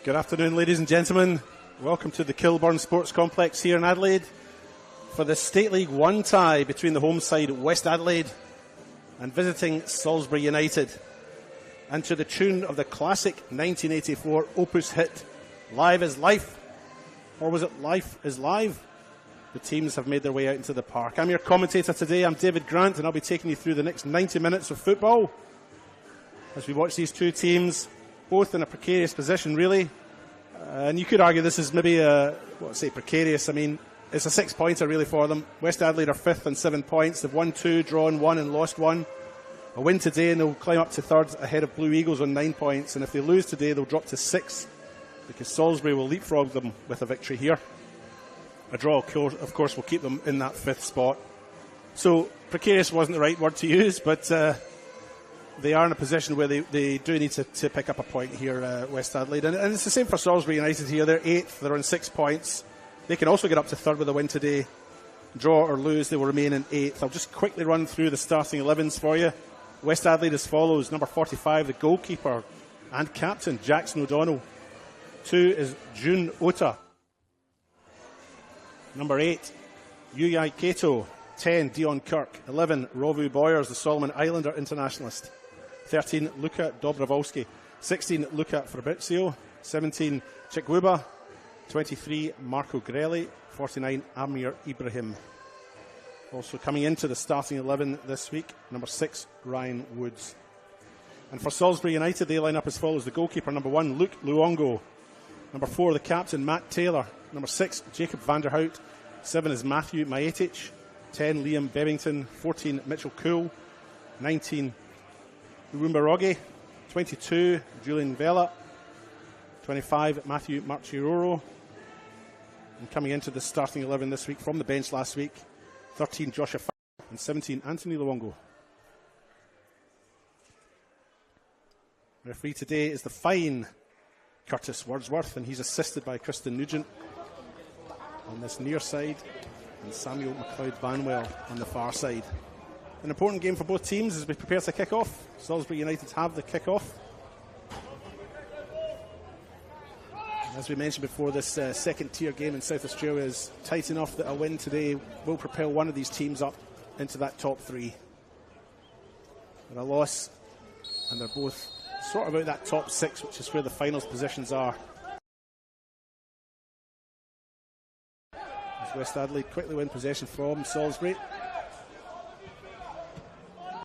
Good afternoon, ladies and gentlemen. Welcome to the Kilburn Sports Complex here in Adelaide for the State League 1 tie between the home side West Adelaide and visiting Salisbury United. And to the tune of the classic 1984 opus hit, Live is Life, or was it Life is Live? The teams have made their way out into the park. I'm your commentator today, I'm David Grant, and I'll be taking you through the next 90 minutes of football as we watch these two teams, both in a precarious position, really. And you could argue this is maybe precarious. I mean, it's a 6-pointer really for them. West Adelaide are 5th on 7 points. They've won 2, drawn 1 and lost 1. A win today and they'll climb up to 3rd ahead of Blue Eagles on 9 points. And if they lose today, they'll drop to 6th because Salisbury will leapfrog them with a victory here. A draw, of course, will keep them in that 5th spot. So precarious wasn't the right word to use, but they are in a position where they do need to pick up a point here, West Adelaide. And it's the same for Salisbury United here. They're 8th. They're on 6 points. They can also get up to 3rd with a win today. Draw or lose, they will remain in 8th. I'll just quickly run through the starting 11s for you. West Adelaide as follows. Number 45, the goalkeeper and captain, Jackson O'Donnell. 2 is June Ota. Number 8, Yuyai Kato. 10, Dion Kirk. 11, Rovu Boyers, the Solomon Islander internationalist. 13, Luka Dobrovolski. 16, Luca Fabrizio. 17, Chikwuba. 23, Marco Grelli. 49, Amir Ibrahim. Also coming into the starting 11 this week, number 6, Ryan Woods. And for Salisbury United, they line up as follows. The goalkeeper, number 1, Luke Luongo. Number 4, the captain, Matt Taylor. Number 6, Jacob van der Hout. 7 is Matthew Maetic. 10, Liam Bevington. 14, Mitchell Cool. 19, Uwumbaroge. 22, Julian Vela. 25, Matthew Marchiroro. And coming into the starting 11 this week from the bench last week, 13, Joshua Farrell. And 17, Anthony Luongo. Referee today is the fine Curtis Wordsworth, and he's assisted by Kristen Nugent on this near side and Samuel McLeod-Banwell on the far side. An important game for both teams as we prepare to kick off. Salisbury United have the kick off. As we mentioned before, this second tier game in South Australia is tight enough that a win today will propel one of these teams up into that top 3. But a loss, and they're both sort of out that top 6, which is where the finals positions are. As West Adelaide quickly win possession from Salisbury.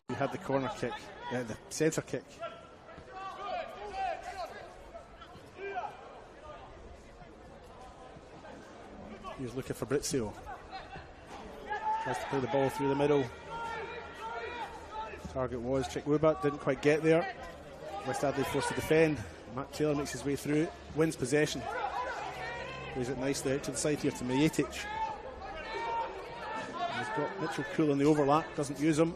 We had the corner kick, the centre kick. Here's Luca Fabrizio. Tries to play the ball through the middle. Target was Chikwuba, didn't quite get there. West Adelaide forced to defend. Matt Taylor makes his way through, wins possession. Plays it nicely out to the side here to Maetic. He's got Mitchell Cool on the overlap, doesn't use him.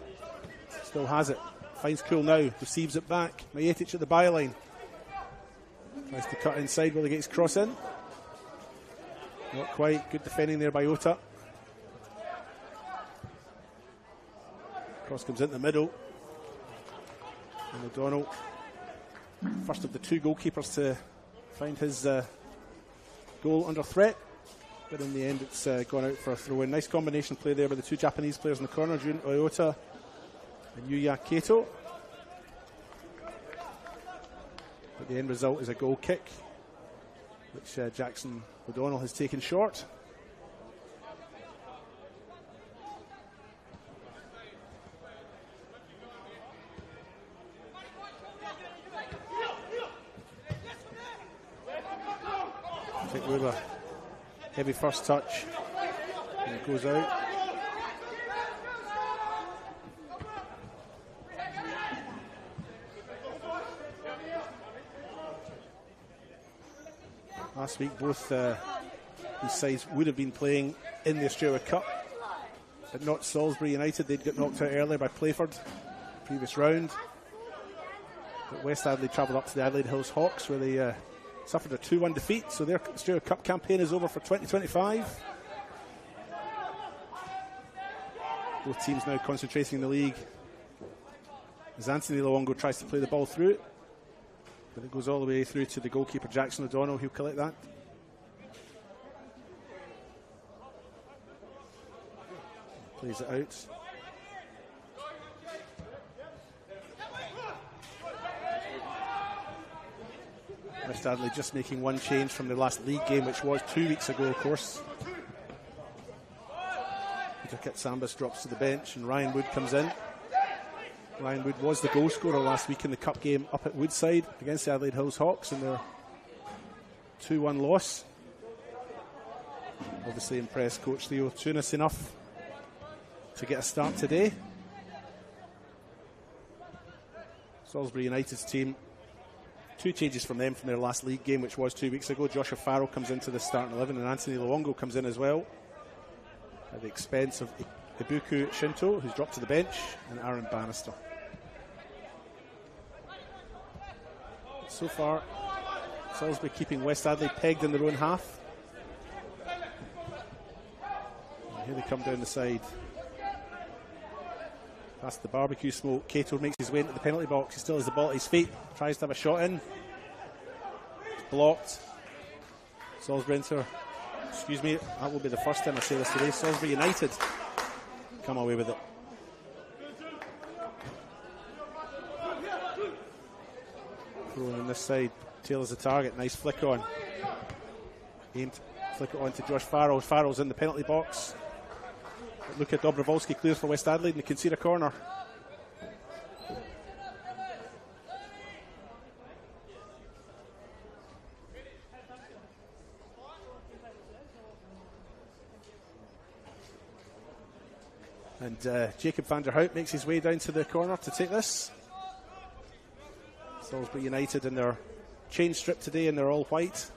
Still has it. Finds Cool now, receives it back. Maetic at the byline. Tries to cut inside while he gets cross in. Not quite. Good defending there by Ota. Cross comes in the middle. And O'Donnell, first of the 2 goalkeepers to find his goal under threat. But in the end, it's gone out for a throw-in. Nice combination play there by the 2 Japanese players in the corner, Jun Oyota and Yuya Kato. But the end result is a goal kick, which Jackson O'Donnell has taken short. Chikwuba, heavy first touch, and it goes out. Last week, both these sides would have been playing in the Australia Cup, but not Salisbury United. They'd got knocked out earlier by Playford, previous round. But West Adelaide travelled up to the Adelaide Hills Hawks, where they suffered a 2-1 defeat, so their Australia Cup campaign is over for 2025. Both teams now concentrating in the league as Anthony Luongo tries to play the ball through. But it goes all the way through to the goalkeeper, Jackson O'Donnell. He'll collect that. Plays it out. West Adelaide just making one change from the last league game, which was 2 weeks ago, of course. Peter Kitsambas drops to the bench and Ryan Wood comes in. Ryan Wood was the goal scorer last week in the cup game up at Woodside against the Adelaide Hills Hawks in their 2-1 loss. Obviously impressed coach Theo Tunis enough to get a start today. Salisbury United's team, 2 changes from them from their last league game, which was 2 weeks ago. Joshua Farrell comes into the starting 11 and Anthony Luongo comes in as well at the expense of Ibuku Shinto, who's dropped to the bench, and Aaron Bannister. So far, Salisbury keeping West Adelaide pegged in their own half. And here they come down the side. Past the barbecue smoke, Cato makes his way into the penalty box. He still has the ball at his feet, tries to have a shot in. It's blocked. Salisbury enter. Excuse me, that will be the first time I say this today. Salisbury United come away with it. Throwing on this side, Taylor's the target, nice flick on. Aimed, flick it on to Josh Farrell. Farrell's in the penalty box. Luka Dobrovolsky clears for West Adelaide and they concede a corner. And Jacob van der Hout makes his way down to the corner to take this. Salisbury United in their change strip today and they're all white.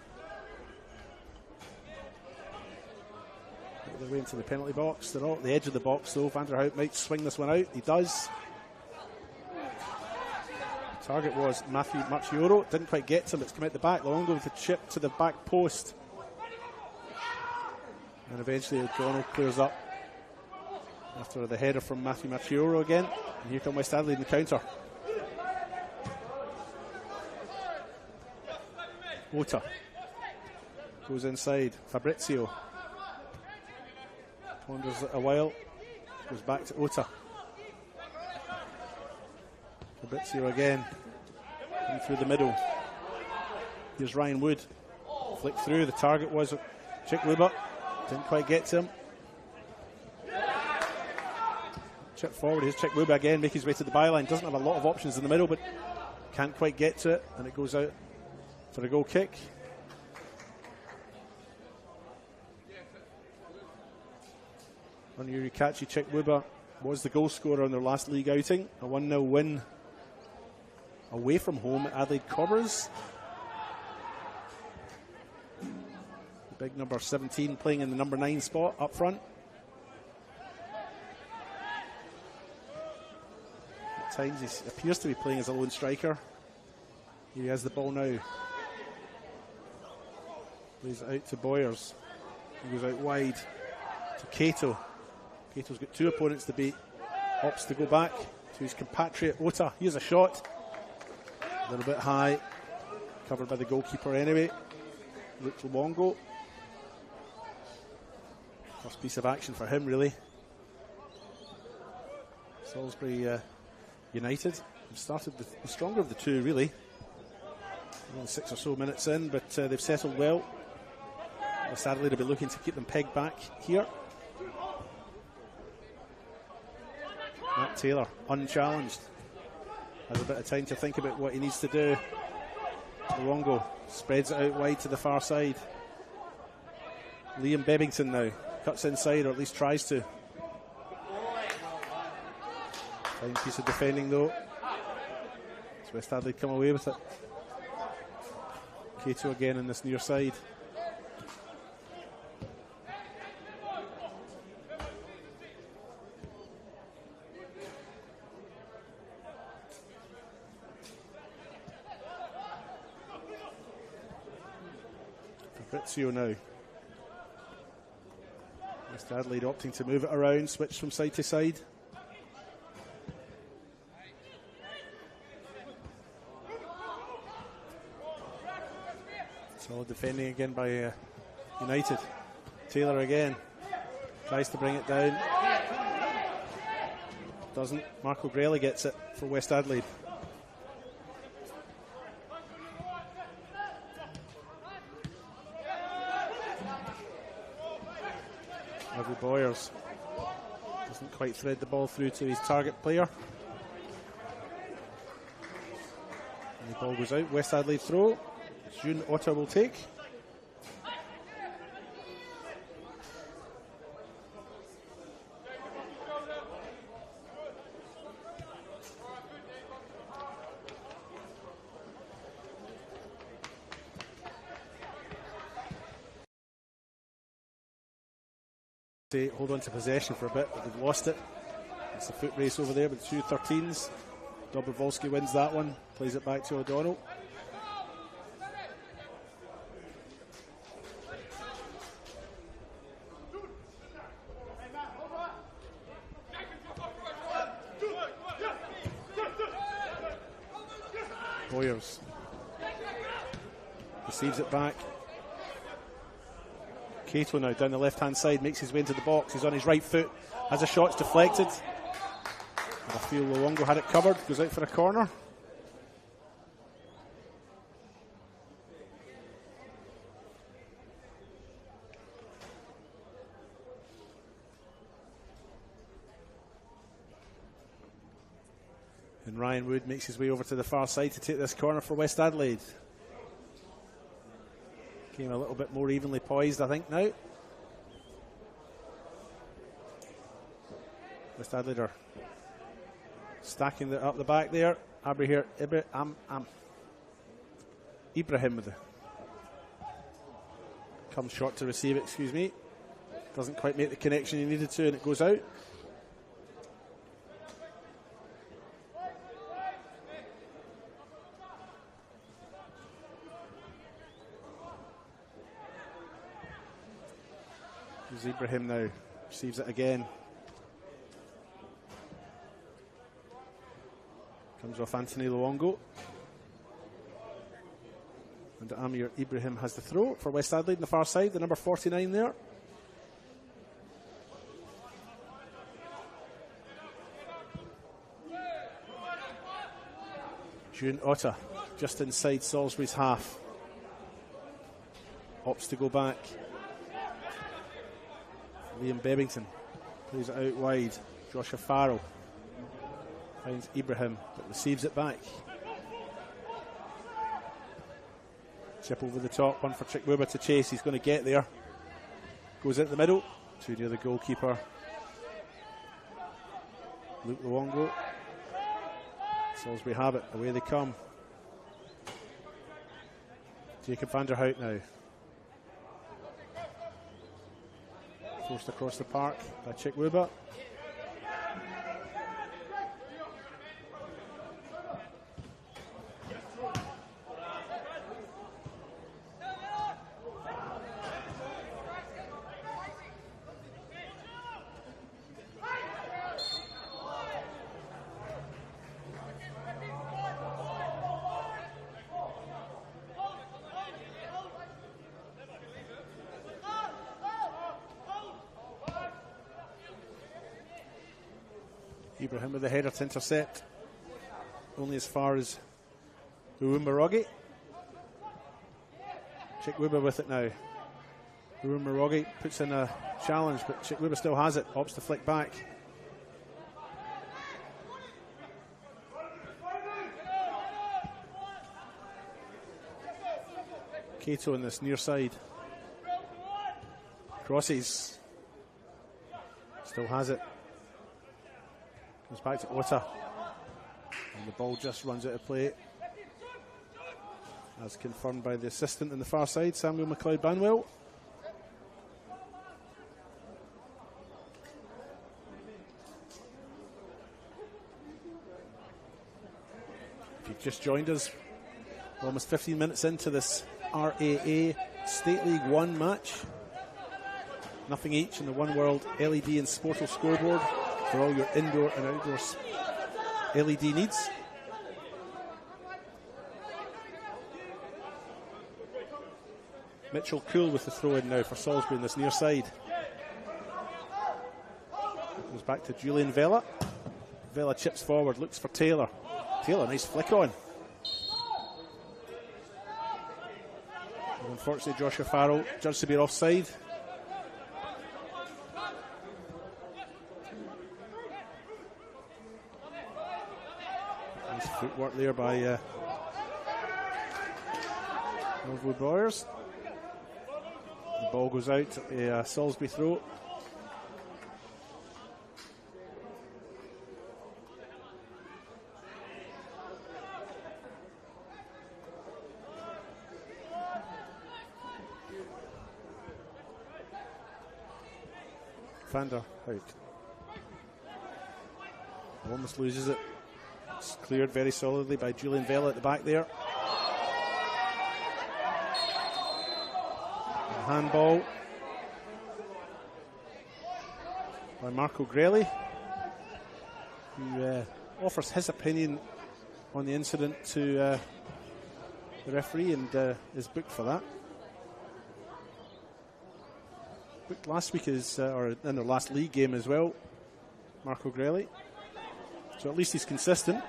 Make their way into the penalty box. They're all at the edge of the box though. Van der Hout might swing this one out. He does. The target was Matthew Marchioro. Didn't quite get to him. It's come out the back. Luongo with the chip to the back post. And eventually O'Donnell clears up after the header from Matthew Marchioro again. And here come West Adelaide in the counter. Ota goes inside. Fabrizio ponders it a while. Goes back to Ota. Fabrizio again. In through the middle. Here's Ryan Wood. Flick through. The target was Chick Luba. Didn't quite get to him. Chip forward. Here's Chick Luba again. Make his way to the byline. Doesn't have a lot of options in the middle, but can't quite get to it. And it goes out for a goal kick. Onyuri Kachi Chikbuba was the goal scorer on their last league outing. A 1-0 win away from home at Adelaide Cobbers. The big number 17 playing in the number 9 spot up front. At times he appears to be playing as a lone striker. Here he has the ball now. Plays it out to Boyers. He goes out wide to Cato. Cato's got 2 opponents to beat. Opts to go back to his compatriot Ota. Here's a shot. A little bit high. Covered by the goalkeeper anyway. Luke Luongo. First piece of action for him really. Salisbury United have started the stronger of the two really. Only 6 or so minutes in, but they've settled well. West Adelaide will be looking to keep them pegged back here. Matt Taylor, unchallenged. Has a bit of time to think about what he needs to do. Luongo spreads it out wide to the far side. Liam Bebbington now cuts inside, or at least tries to. Fine piece of defending though. Does West Adelaide come away with it? Cato again on this near side. Fabrizio now. West Adelaide opting to move it around, switch from side to side. Solid defending again by United. Taylor again. Tries to bring it down. Doesn't. Marco Grelli gets it for West Adelaide. Avi Boyers doesn't quite thread the ball through to his target player. And the ball goes out. West Adelaide throw. June Otter will take. Hold on to possession for a bit, but they've lost it. It's a foot race over there with two 13s. Dobrovolsky wins that one, plays it back to O'Donnell. Boyers receives it back. Cato now down the left-hand side, makes his way into the box. He's on his right foot, has a shot, it's deflected. And I feel Luongo had it covered, goes out for a corner. And Ryan Wood makes his way over to the far side to take this corner for West Adelaide. Came a little bit more evenly poised, I think, now. West Adelaide are stacking it up the back there. Ibrahim with the comes short to receive it, excuse me. Doesn't quite make the connection he needed to, and it goes out. Ibrahim now receives it again. Comes off Anthony Luongo. And Amir Ibrahim has the throw for West Adelaide on the far side, the number 49 there. June Otta just inside Salisbury's half. Opts to go back. Liam Bebbington plays it out wide. Joshua Farrell finds Ibrahim, but receives it back. Chip over the top, one for Chikwuba to chase. He's going to get there. Goes into the middle, too near the goalkeeper. Luke Luongo. Salisbury have it, away they come. Jacob van der Hout now. Forced across the park by Chikwuba. Ibrahim with the header to intercept. Only as far as Uwumbarogi. Chikwuba with it now. Uwumbarogi puts in a challenge, but Chikwuba still has it. Opts to flick back. Cato in this near side. Crosses. Still has it. Goes back to Otta. And the ball just runs out of play. As confirmed by the assistant on the far side, Samuel McLeod-Banwell. If you've just joined us, we're almost 15 minutes into this RAA State League 1 match. Nothing each in the One World LED and Sportal scoreboard for all your indoor and outdoor LED needs. Mitchell Cool with the throw in now for Salisbury on this near side. Goes back to Julian Vela. Vela chips forward, looks for Taylor. Taylor, nice flick on. And unfortunately, Joshua Farrell judged to be offside. Nice footwork there by Norwood Boyers. The ball goes out, a Salisbury throw. Vander out. Almost loses it. It's cleared very solidly by Julian Vela at the back there. A handball by Marco Grelli, who offers his opinion on the incident to the referee and is booked for that. Booked last week or in their last league game as well, Marco Grelli. So at least he's consistent.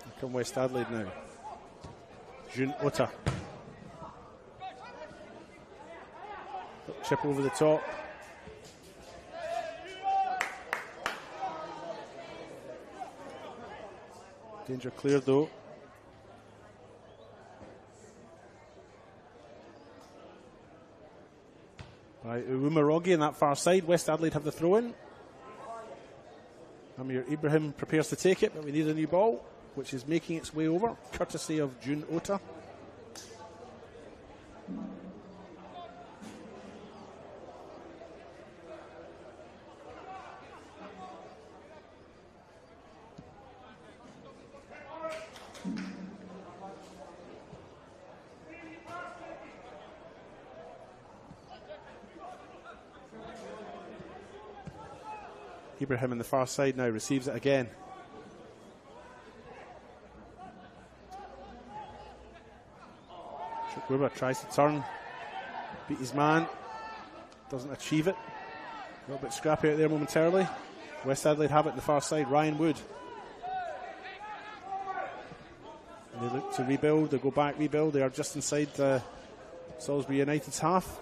Here come West Adelaide now. June Ota. Chip over the top. Danger cleared though. By Uwumarogi on that far side. West Adelaide have the throw in. Amir Ibrahim prepares to take it, but we need a new ball, which is making its way over, courtesy of June Ota. Ibrahim on the far side now receives it again. Chukwuba tries to turn, beat his man, doesn't achieve it. A little bit scrappy out there momentarily. West Adelaide have it on the far side. Ryan Wood. And they look to rebuild, they go back, rebuild. They are just inside Salisbury United's half.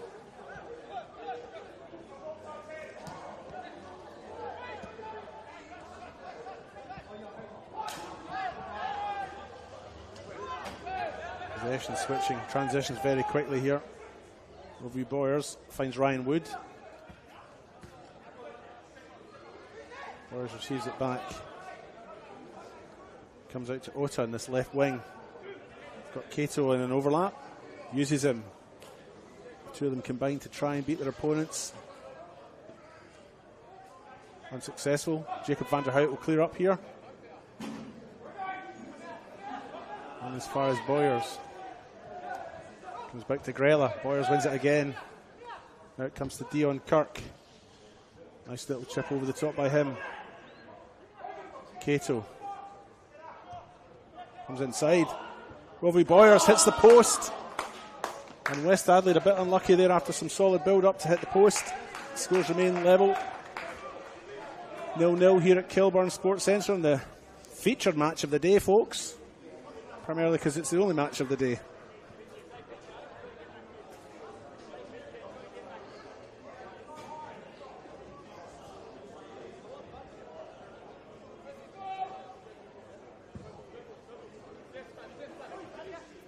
Possession switching, transitions very quickly here. Overview Boyers finds Ryan Wood. Boyers receives it back. Comes out to Ota in this left wing. Got Cato in an overlap. Uses him. The two of them combine to try and beat their opponents. Unsuccessful. Jacob van der Hout will clear up here. And as far as Boyers. Comes back to Grella. Boyers wins it again. Now it comes to Dion Kirk. Nice little chip over the top by him. Cato. Comes inside. Rovey Boyers hits the post. And West Adelaide a bit unlucky there after some solid build-up to hit the post. Scores remain level. 0-0 here at Kilburn Sports Centre in the featured match of the day, folks. Primarily because it's the only match of the day.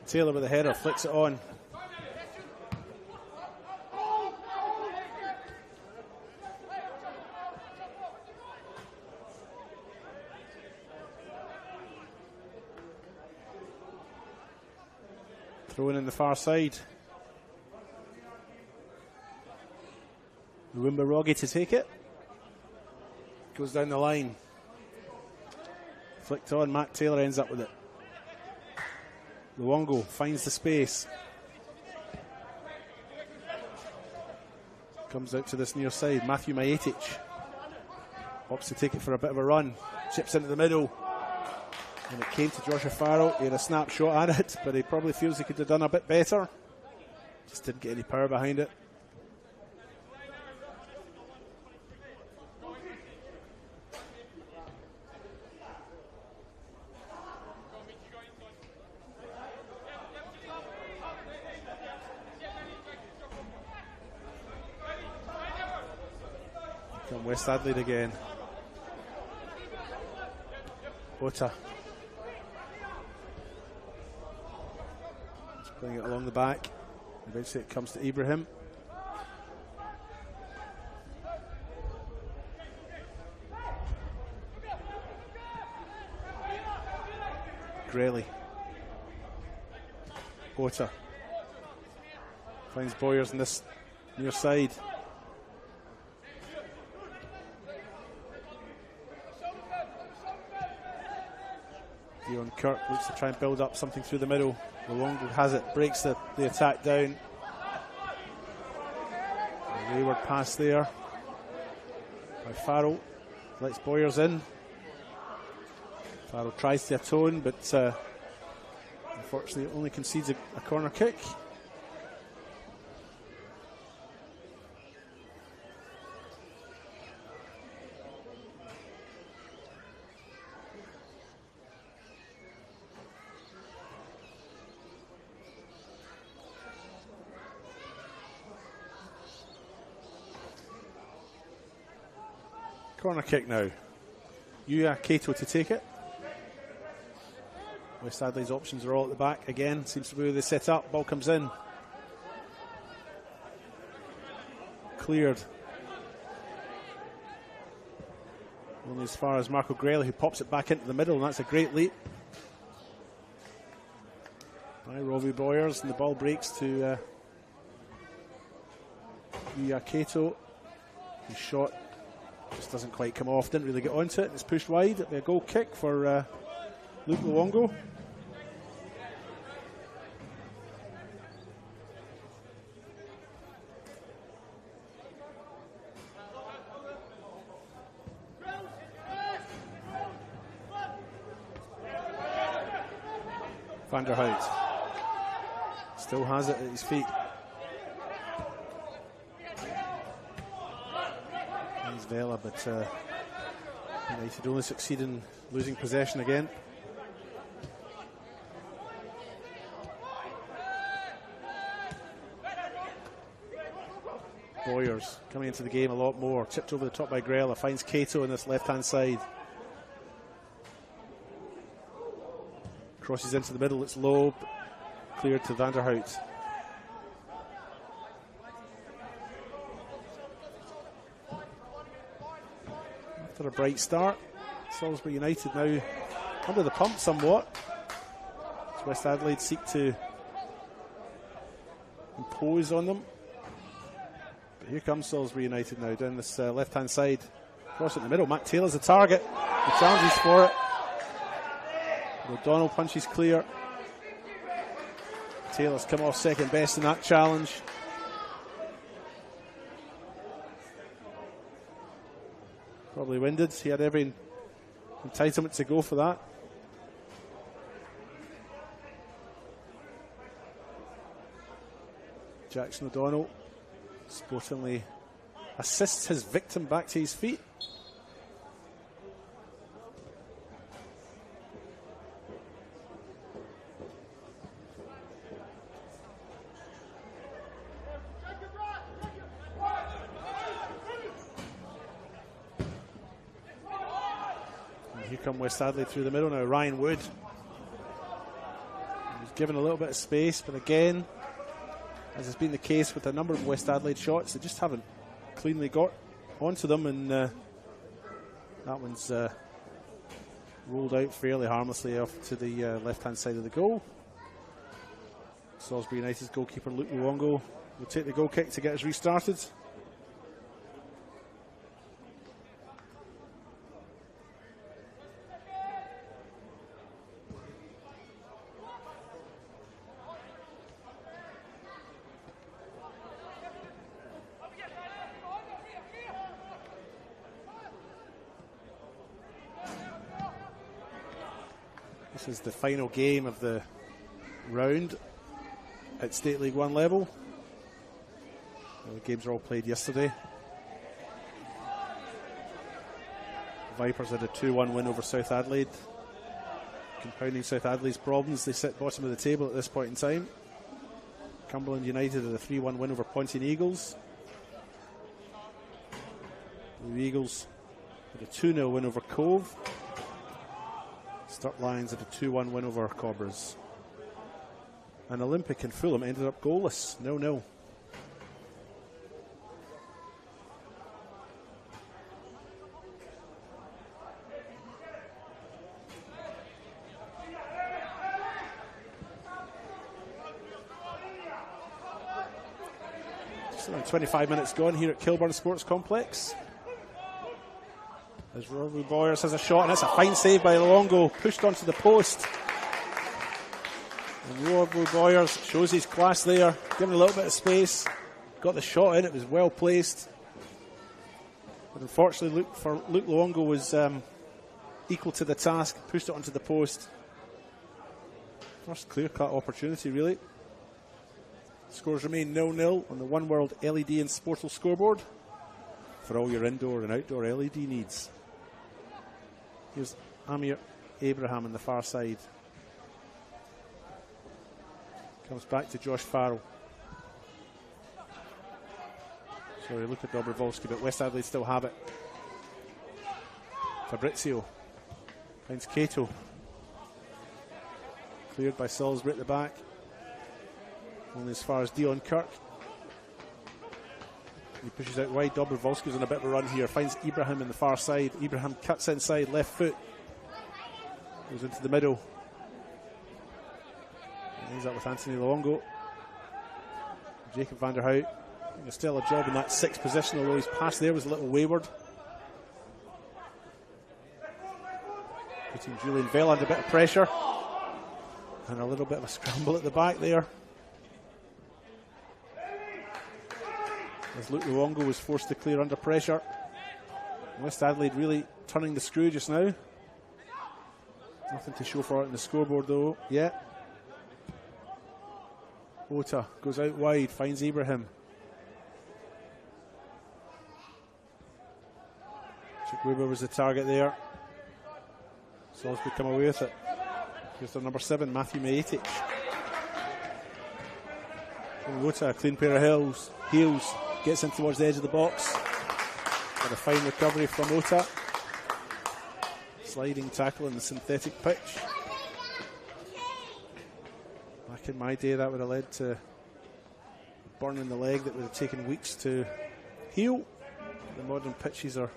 Taylor with the header, flicks it on. Thrown in the far side. Uwumarogi to take it. Goes down the line. Flicked on, Matt Taylor ends up with it. Luongo finds the space. Comes out to this near side. Matthew Majetic opts to take it for a bit of a run. Chips into the middle. And it came to Joshua Farrell. He had a snapshot at it, but he probably feels he could have done a bit better. Just didn't get any power behind it. From West Adelaide again. Ota. Just playing it along the back. Eventually it comes to Ibrahim. Grelly. Ota. Finds Boyers on this near side. Dion Kirk looks to try and build up something through the middle. Luongo has it, breaks the attack down. A wayward pass there by Farrell. Lets Boyers in. Farrell tries to atone, but unfortunately only concedes a corner kick. Corner kick now. Yuya Kato to take it. West Adelaide's options are all at the back again. Seems to be where they set up. Ball comes in. Cleared. Only as far as Marco Grelli, who pops it back into the middle, and that's a great leap by Robbie Boyers, and the ball breaks to Yuya Kato. His shot just doesn't quite come off, didn't really get onto it. It's pushed wide. It'll be a goal kick for Luke Luongo. Van der Hout still has it at his feet. He's Vela, but United only succeed in losing possession again. Boyers coming into the game a lot more. Chipped over the top by Grella. Finds Kato on this left-hand side. Crosses into the middle. It's low. Cleared to Van der Hout. After a bright start, Salisbury United now under the pump somewhat. As West Adelaide seek to impose on them. But here comes Salisbury United now down this left-hand side. Cross in the middle. Matt Taylor's the target. He challenges for it. O'Donnell punches clear. Taylor's come off second best in that challenge. Probably winded. He had every entitlement to go for that. Jackson O'Donnell sportingly assists his victim back to his feet. Here come West Adelaide through the middle now. Ryan Wood. He's given a little bit of space, but again, as has been the case with a number of West Adelaide shots, they just haven't cleanly got onto them, and that one's rolled out fairly harmlessly off to the left-hand side of the goal. Salisbury United's goalkeeper Luke Luongo will take the goal kick to get us restarted. This is the final game of the round at State League 1 level. The games were all played yesterday. Vipers had a 2-1 win over South Adelaide. Compounding South Adelaide's problems, they sit bottom of the table at this point in time. Cumberland United had a 3-1 win over Pontian Eagles. The Eagles had a 2-0 win over Cove. Sturt Lions had a 2-1 win over Cobras. And Olympic and Fulham ended up goalless, 0-0. Just around 25 minutes gone here at Kilburn Sports Complex. As Rory Boyers has a shot, and it's a fine save by Longo, pushed onto the post. And Rory Boyers shows his class there, given a little bit of space, got the shot in, it was well placed. But unfortunately, Luke Longo was equal to the task, pushed it onto the post. First clear-cut opportunity, really. Scores remain 0-0 on the One World LED and Sportal scoreboard for all your indoor and outdoor LED needs. Here's Amir Abraham on the far side. Comes back to Josh Farrell. Sorry, look at Dobrovolsky, but West Adelaide still have it. Fabrizio finds Cato. Cleared by Salisbury at the back. Only as far as Dion Kirk. He pushes out wide. Dobrovolsky's on a bit of a run here. Finds Ibrahim in the far side. Ibrahim cuts inside, left foot. Goes into the middle. And he's up with Anthony Longo. Jacob van der Hout doing still a job in that sixth position, although his pass there was a little wayward. Putting Julian Vell under a bit of pressure. And a little bit of a scramble at the back there. As Luke Luongo was forced to clear under pressure. West Adelaide really turning the screw just now. Nothing to show for it in the scoreboard though yet. Ota goes out wide, finds Ibrahim. Chikwiba was the target there. Salisbury come away with it. Here's their number 7, Matthew Maetic. Ota, a clean pair of heels. Gets in towards the edge of the box. Got a fine recovery from Ota. Sliding tackle in the synthetic pitch. Back in my day, that would have led to a burn in the leg that would have taken weeks to heal. The modern pitches are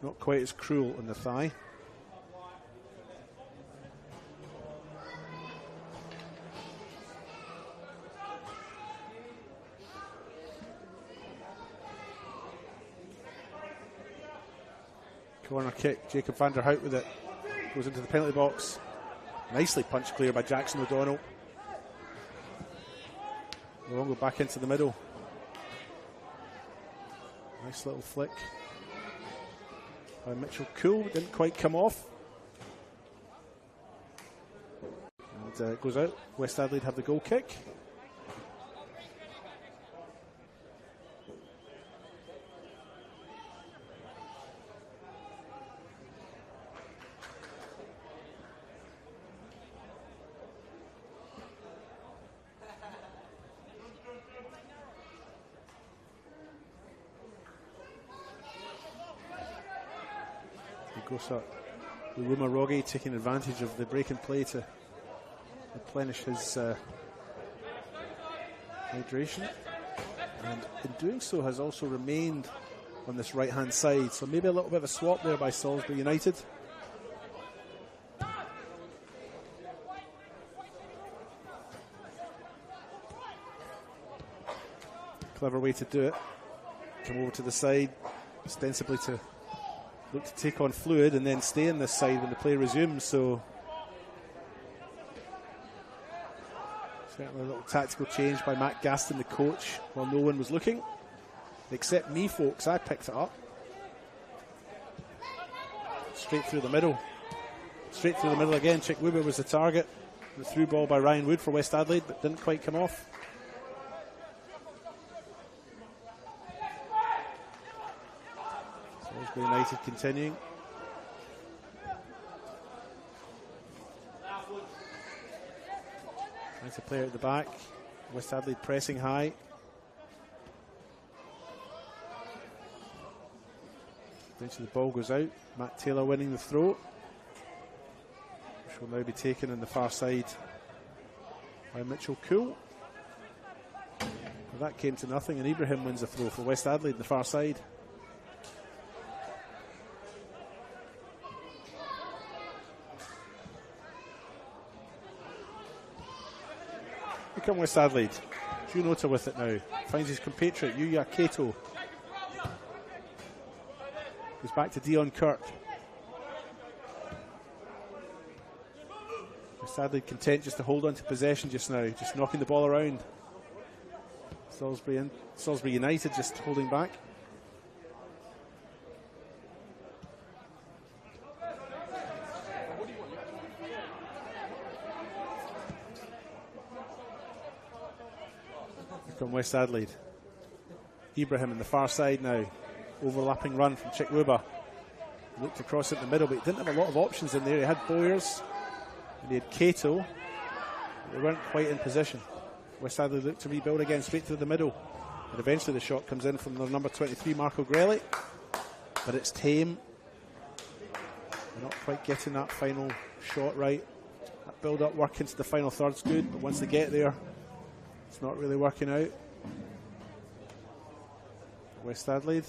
not quite as cruel on the thigh. Corner kick, Jacob van der Hout with it. Goes into the penalty box. Nicely punched clear by Jackson O'Donnell. Longo back into the middle. Nice little flick by Mitchell Cool. Didn't quite come off. And it goes out. West Adelaide have the goal kick. Luma Rogge taking advantage of the break and play to replenish his hydration, and in doing so has also remained on this right hand side, so maybe a little bit of a swap there by Salisbury United. Clever way to do it. Come over to the side, ostensibly to look to take on fluid and then stay on this side when the play resumes. So certainly a little tactical change by Matt Gaston, the coach, while no one was looking. Except me, folks. I picked it up. Straight through the middle. Straight through the middle again. Chikwuba was the target. The through ball by Ryan Wood for West Adelaide, but didn't quite come off. Salisbury United continuing. Trying to play out the back. West Adelaide pressing high. Eventually the ball goes out. Matt Taylor winning the throw, which will now be taken on the far side by Mitchell Cool. Well, that came to nothing, and Ibrahim wins the throw for West Adelaide on the far side. Here come West Adelaide. Junota with it now. Finds his compatriot, Yuya Kato. Goes back to Dion Kirk. West Adelaide content just to hold on to possession just now, just knocking the ball around. Salisbury United just holding back. From West Adelaide. Ibrahim on the far side now. Overlapping run from Chikwuba. Looked across it in the middle, but he didn't have a lot of options in there. He had Boyers and he had Kato. But they weren't quite in position. West Adelaide looked to rebuild again straight to the middle. And eventually the shot comes in from their number 23, Marco Grelli. But it's tame. They're not quite getting that final shot right. That build-up work into the final third's good, but once they get there, it's not really working out. West Adelaide,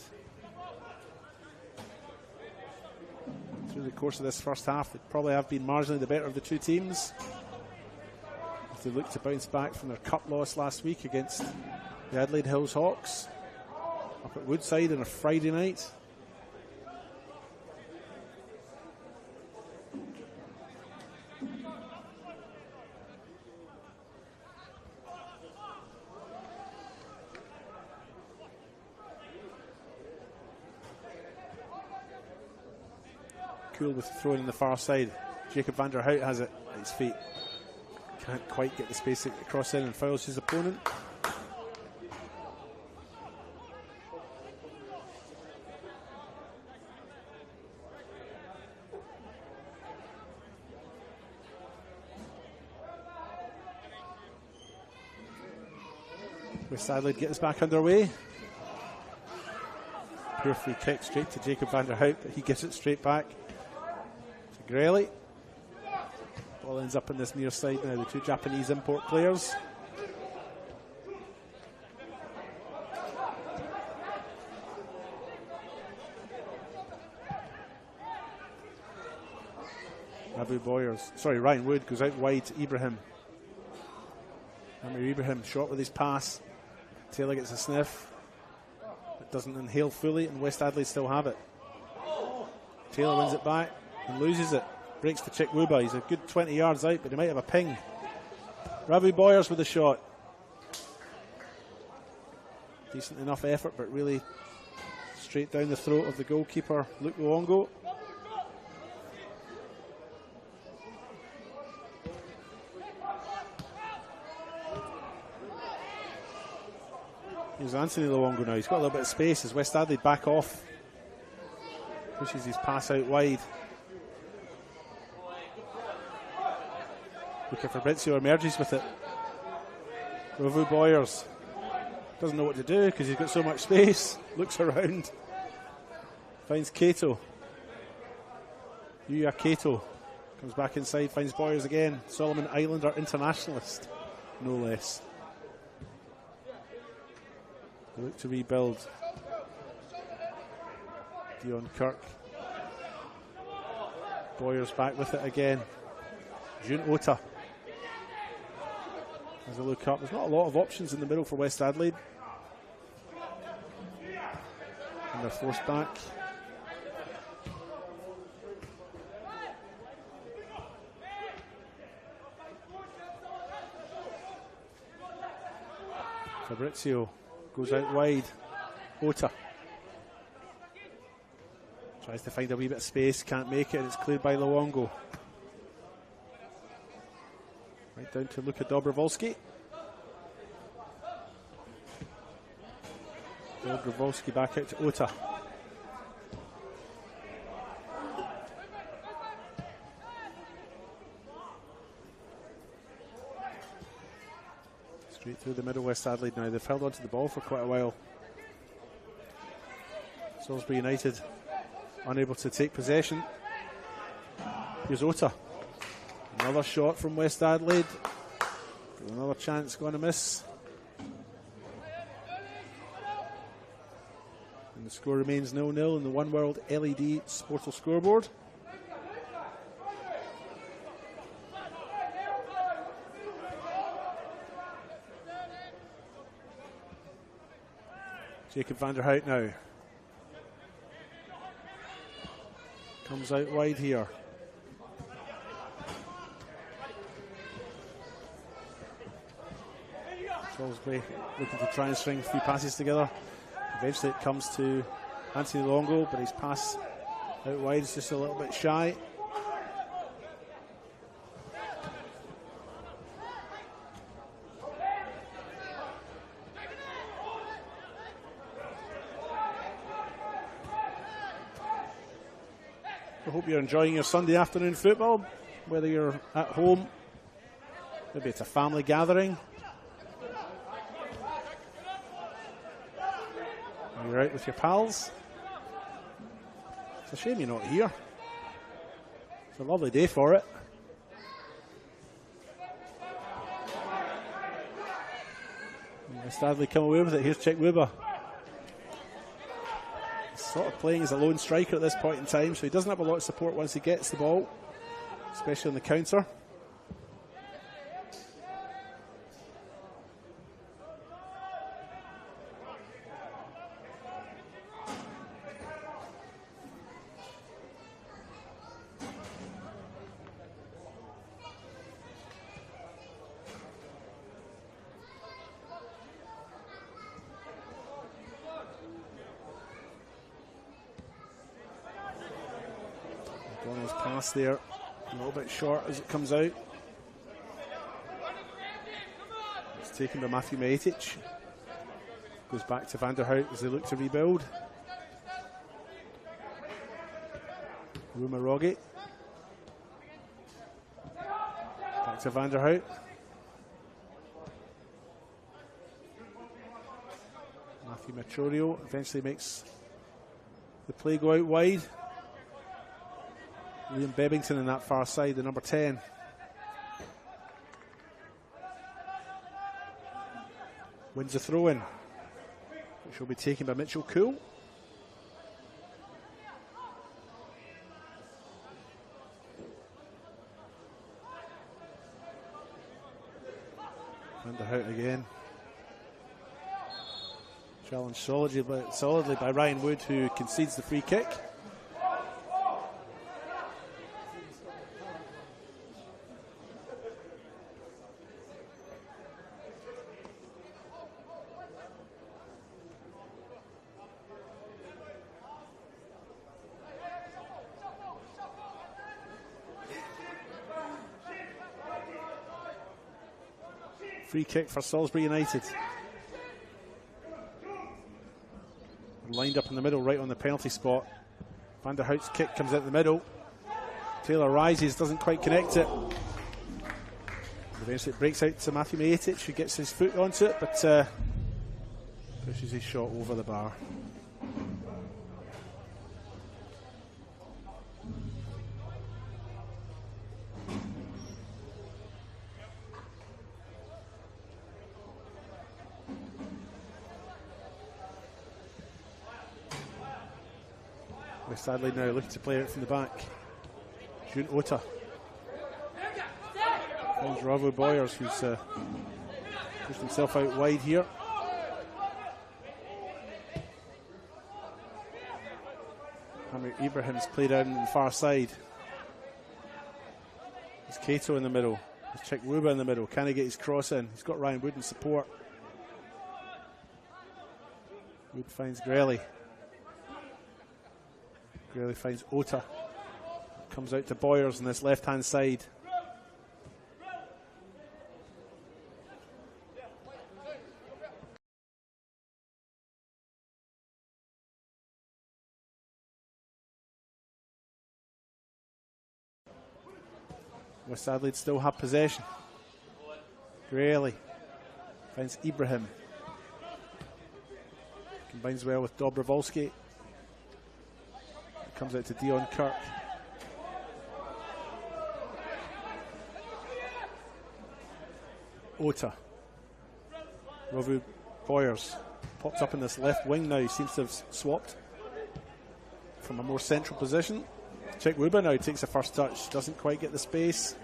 through the course of this first half, they probably have been marginally the better of the two teams, as they look to bounce back from their cup loss last week against the Adelaide Hills Hawks up at Woodside on a Friday night. With the throw in the far side. Jacob van der Hout has it at his feet. Can't quite get the space across in and fouls his opponent. West Adelaide gets back underway. Pure free kick straight to Jacob van der Hout, but he gives it straight back. Grelli. Ball ends up on this near side now, the two Japanese import players. Ryan Wood goes out wide to Ibrahim. Amir Ibrahim shot with his pass. Taylor gets a sniff. It doesn't inhale fully, and West Adelaide still have it. Taylor wins it back and loses it. Breaks to Chikwuba. He's a good 20 yards out, but he might have a ping. Ravi Boyers with a shot. Decent enough effort, but really straight down the throat of the goalkeeper, Luke Luongo. Here's Anthony Luongo now. He's got a little bit of space as West Adelaide back off. Pushes his pass out wide. Luca Fabrizio emerges with it. Rovu Boyers doesn't know what to do because he's got so much space. Looks around. Finds Kato. Yuya Kato comes back inside, finds Boyers again. Solomon Islander internationalist, no less. They look to rebuild. Dion Kirk. Boyers back with it again. June Ota has a look up. There's not a lot of options in the middle for West Adelaide. And they're forced back. Fabrizio goes out wide. Ota tries to find a wee bit of space, can't make it, and it's cleared by Luongo. Right down to Luka Dobrovolski. Dobrovolski back out to Ota. Straight through the middle, West Adelaide now. They've held onto the ball for quite a while. Salisbury United unable to take possession. Here's Ota. Another shot from West Adelaide. Another chance going to miss. And the score remains 0-0 in the One World LED Sportal scoreboard. Jacob van der Hout now. Comes out wide here. Salisbury looking to try and string a few passes together. Eventually it comes to Anthony Longo, but his pass out wide is just a little bit shy. I hope you're enjoying your Sunday afternoon football, whether you're at home, maybe it's a family gathering, or you're out with your pals. It's a shame you're not here. It's a lovely day for it. West Adelaide come away with it. Here's Chekwiba. Sort of playing as a lone striker at this point in time, so he doesn't have a lot of support once he gets the ball, especially on the counter. Donald's pass there, a little bit short as it comes out. It's taken by Matthew Matic. Goes back to Van der Hout as they look to rebuild. Rumarogi. Back to Van der Hout. Matthew Matrorio eventually makes the play go out wide. Liam Bebbington in that far side, the number 10. Wins the throw in, which will be taken by Mitchell Cool. Van der Hout again. Challenged solidly by Ryan Wood, who concedes the free kick. Free kick for Salisbury United. Lined up in the middle, right on the penalty spot. Van der Hout's kick comes out the middle. Taylor rises, doesn't quite connect it. Eventually it breaks out to Matthew Matic, who gets his foot onto it, but pushes his shot over the bar. West Adelaide now looking to play it from the back. June Ota. Finds Ravo Boyers, who's pushed himself out wide here. Hamir Ibrahim's played out on the far side. There's Cato in the middle. There's Chekwiba in the middle. Can he get his cross in? He's got Ryan Wood in support. Wood finds Grelly. Grelly finds Ota. Comes out to Boyers on this left-hand side. West Adelaide still have possession. Grayley finds Ibrahim. Combines well with Dobrovolsky. Comes out to Dion Kirk. Ota. Rovu Boyers pops up in this left wing now. He seems to have swapped from a more central position. Chikwuba now takes the first touch. Doesn't quite get the space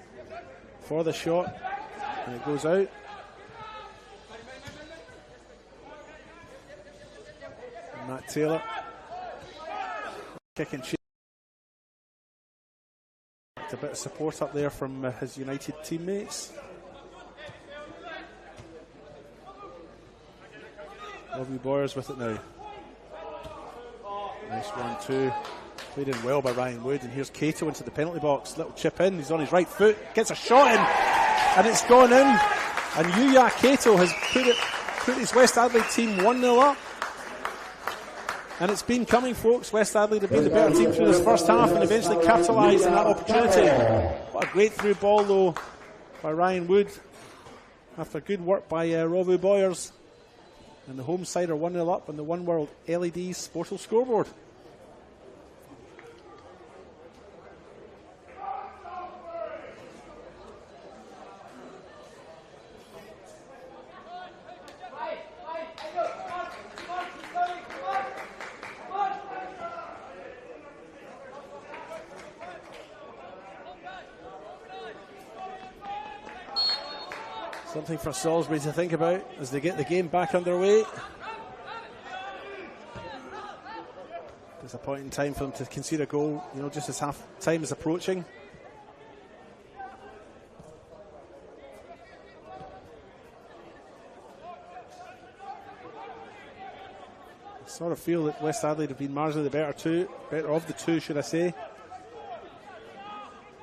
for the shot. And it goes out. And Matt Taylor. Kick and chase. A bit of support up there from his United teammates. Rovu Boyers with it now. Nice 1-2. Played in well by Ryan Wood, and here's Cato into the penalty box. Little chip in, he's on his right foot, gets a shot in, and it's gone in. And Yuya Cato has put his West Adelaide team 1-0 up. And it's been coming, folks. West Adelaide have been the better team through this first half and eventually capitalised on that opportunity. What a great through ball, though, by Ryan Wood. After good work by Rovu Boyers. And the home side are 1-0 up on the One World LED Sportal scoreboard. Something for Salisbury to think about as they get the game back underway. Disappointing time for them to concede a goal, just as half time is approaching. I sort of feel that West Adelaide have been marginally the better of the two, should I say.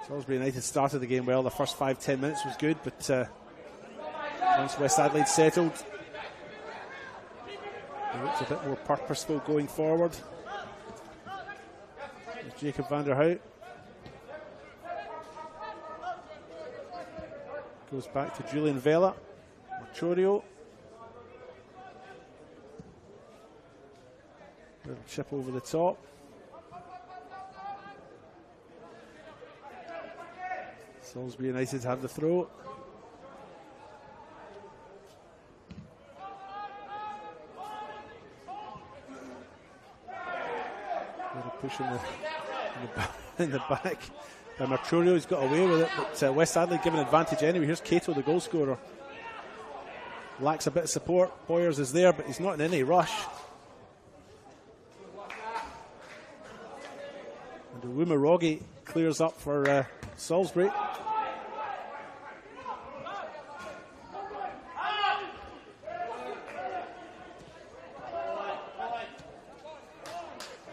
Salisbury United started the game well. The first 5-10 minutes was good, but once West Adelaide settled, it looks a bit more purposeful going forward. There's Jacob van der Hout. Goes back to Julian Vela. Machorio. Little chip over the top. Salisbury United have the throw. Push in the back. Marchurio's got away with it, but West Adelaide given advantage anyway. Here's Cato, the goal scorer. Lacks a bit of support. Boyers is there, but he's not in any rush. And Wumarogi clears up for Salisbury.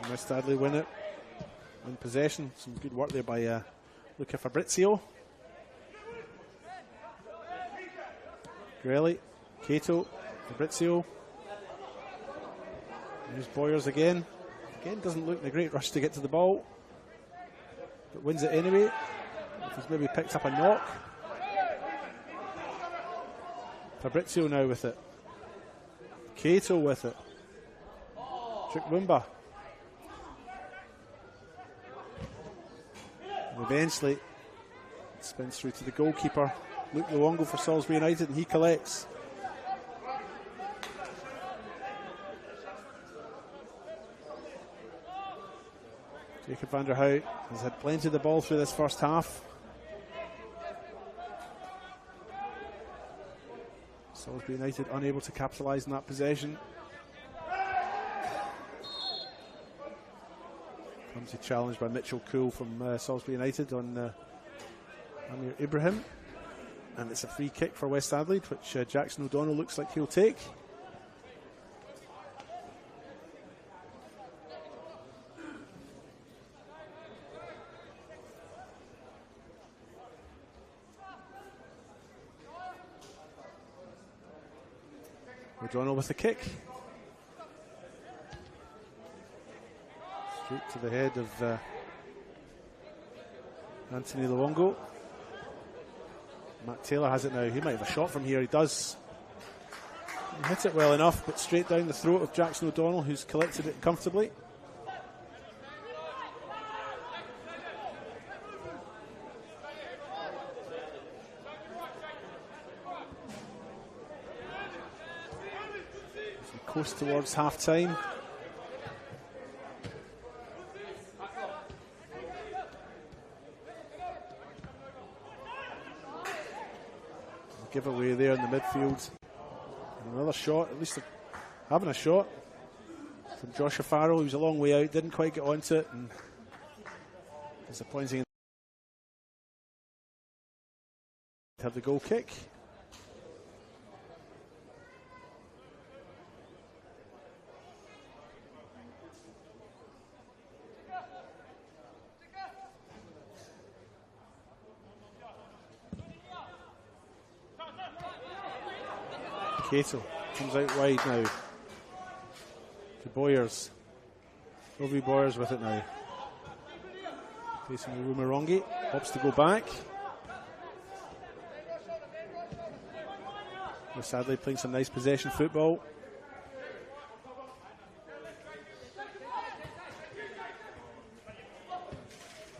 West Adelaide win it in possession. Some good work there by Luca Fabrizio. Grelly, Cato, Fabrizio. Here's Boyers again. Again, doesn't look in a great rush to get to the ball, but wins it anyway. He's maybe picked up a knock. Fabrizio now with it. Cato with it. Chikwumba. Eventually spins through to the goalkeeper, Luke Luongo for Salisbury United, and he collects. Jacob van der Hout has had plenty of the ball through this first half. Salisbury United unable to capitalise on that possession. Clumsy challenge by Mitchell Cool from Salisbury United on Amir Ibrahim. And it's a free kick for West Adelaide, which Jackson O'Donnell looks like he'll take. O'Donnell with the kick. Straight to the head of Anthony Luongo. Matt Taylor has it now. He might have a shot from here. He does. He hit it well enough, but straight down the throat of Jackson O'Donnell, who's collected it comfortably. As we coast towards half-time. Giveaway there in the midfield. And another shot, at least having a shot from Joshua Farrell. He was a long way out, didn't quite get onto it, and disappointing. Have the goal kick. Cato comes out wide now to Boyers. Robbie Boyers with it now. Facing Rumarongi. Opts to go back. West Adelaide playing some nice possession football.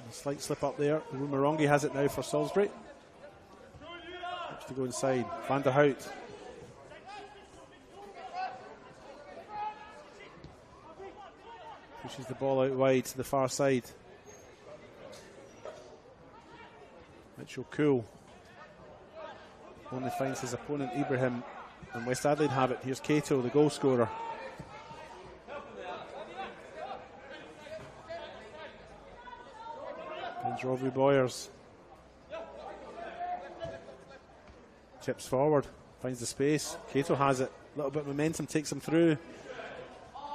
A slight slip up there. Rumarongi has it now for Salisbury. Opts to go inside. Van der Hout. Pushes the ball out wide to the far side. Mitchell Cool only finds his opponent Ibrahim, and West Adelaide have it. Here's Cato, the goal scorer. There's Robbie Boyers. Chips forward, finds the space. Cato has it. A little bit of momentum takes him through.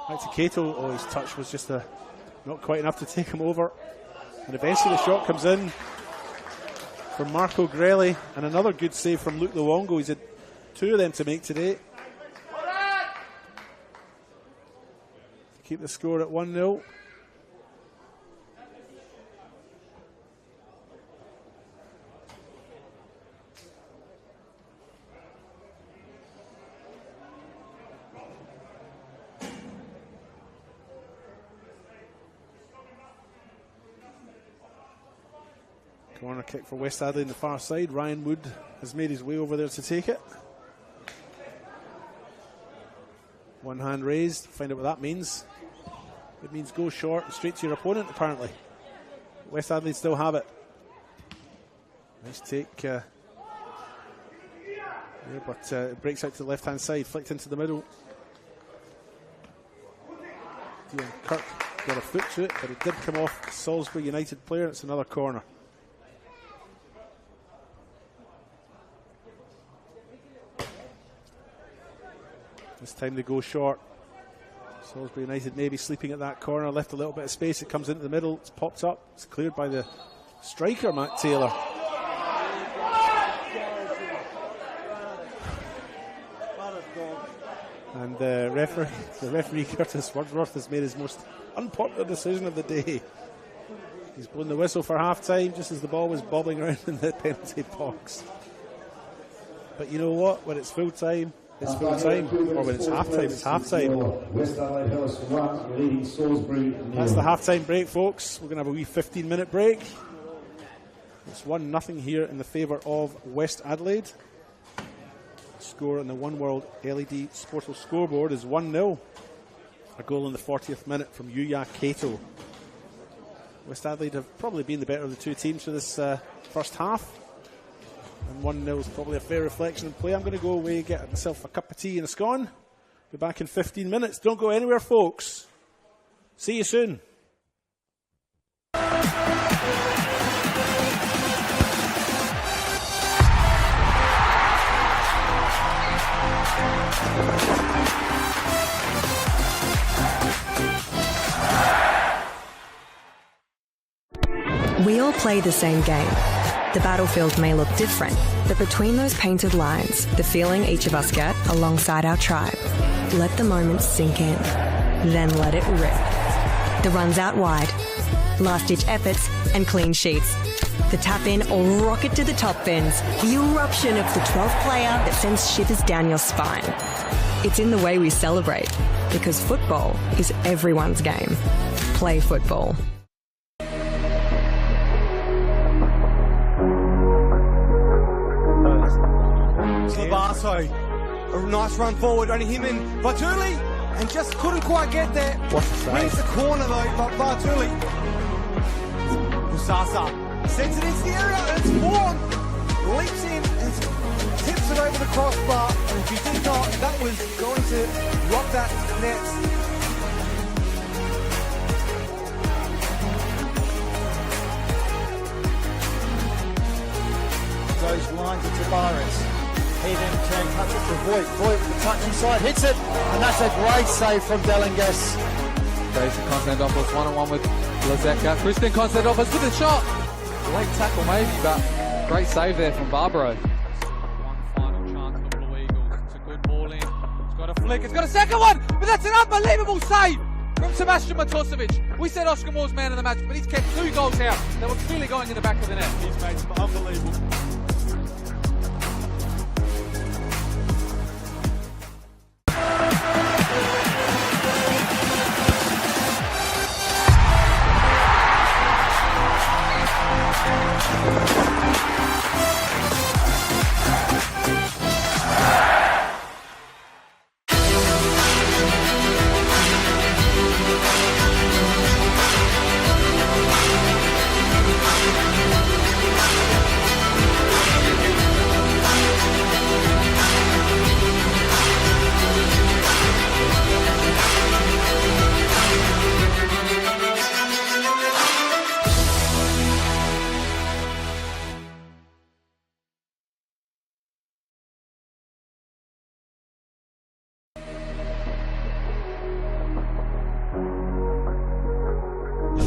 Back to Cato. Oh, his touch was just not quite enough to take him over. And eventually the shot comes in from Marco Grelli, and another good save from Luke Luongo. He's had two of them to make today. To keep the score at 1-0. Corner kick for West Adelaide on the far side. Ryan Wood has made his way over there to take it. One hand raised. Find out what that means. It means go short and straight to your opponent, apparently. West Adelaide still have it. Nice take. But it breaks out to the left-hand side. Flicked into the middle. Dion Kirk got a foot to it, but it did come off Salisbury United player. It's another corner. This time they go short. Salisbury United maybe sleeping at that corner, left a little bit of space. It comes into the middle, it's popped up, it's cleared by the striker, Matt Taylor. And the referee Curtis Wordsworth has made his most unpopular decision of the day. He's blown the whistle for half time just as the ball was bobbing around in the penalty box. But you know what? When it's full time, it's full time, or when it's half time, it's half time. That's the half time break, folks. We're going to have a wee 15-minute break. It's 1-0 here in the favour of West Adelaide. Score on the One World LED Sportal scoreboard is 1-0. A goal in the 40th minute from Yuya Cato. West Adelaide have probably been the better of the two teams for this first half. And 1-0 is probably a fair reflection of play. I'm going to go away, get myself a cup of tea and a scone. Be back in 15 minutes. Don't go anywhere, folks. See you soon. We all play the same game. The battlefield may look different, but between those painted lines, the feeling each of us get alongside our tribe. Let the moment sink in, then let it rip. The runs out wide, last-ditch efforts and clean sheets. the tap-in or rocket to the top bins, the eruption of the 12th player that sends shivers down your spine. It's in the way we celebrate, because football is everyone's game. Play football. Labasso, a nice run forward, only him and Bartuli, and just couldn't quite get there. Wins the corner though, but Bartuli. Busasa sends it into the area, and it's Vaughan. Leaps in and tips it over the crossbar, and if he did not, that was going to rock that net. Those lines of Tavares. He then cuts it to Voigt. Voigt with the touch inside, hits it, and that's a great save from Delinges. Goes to Konstantinopoulos, one-on-one with Lazeka. Christian Konstantinopoulos with a shot. Late tackle maybe, but great save there from Barbaro. One final chance for the Blue Eagles. It's a good ball in. It's got a flick. It's got a second one, but that's an unbelievable save from Sebastian Matosevic. We said Oscar Moore's man of the match, but he's kept 2 goals out that were clearly going in the back of the net. He's made some unbelievable.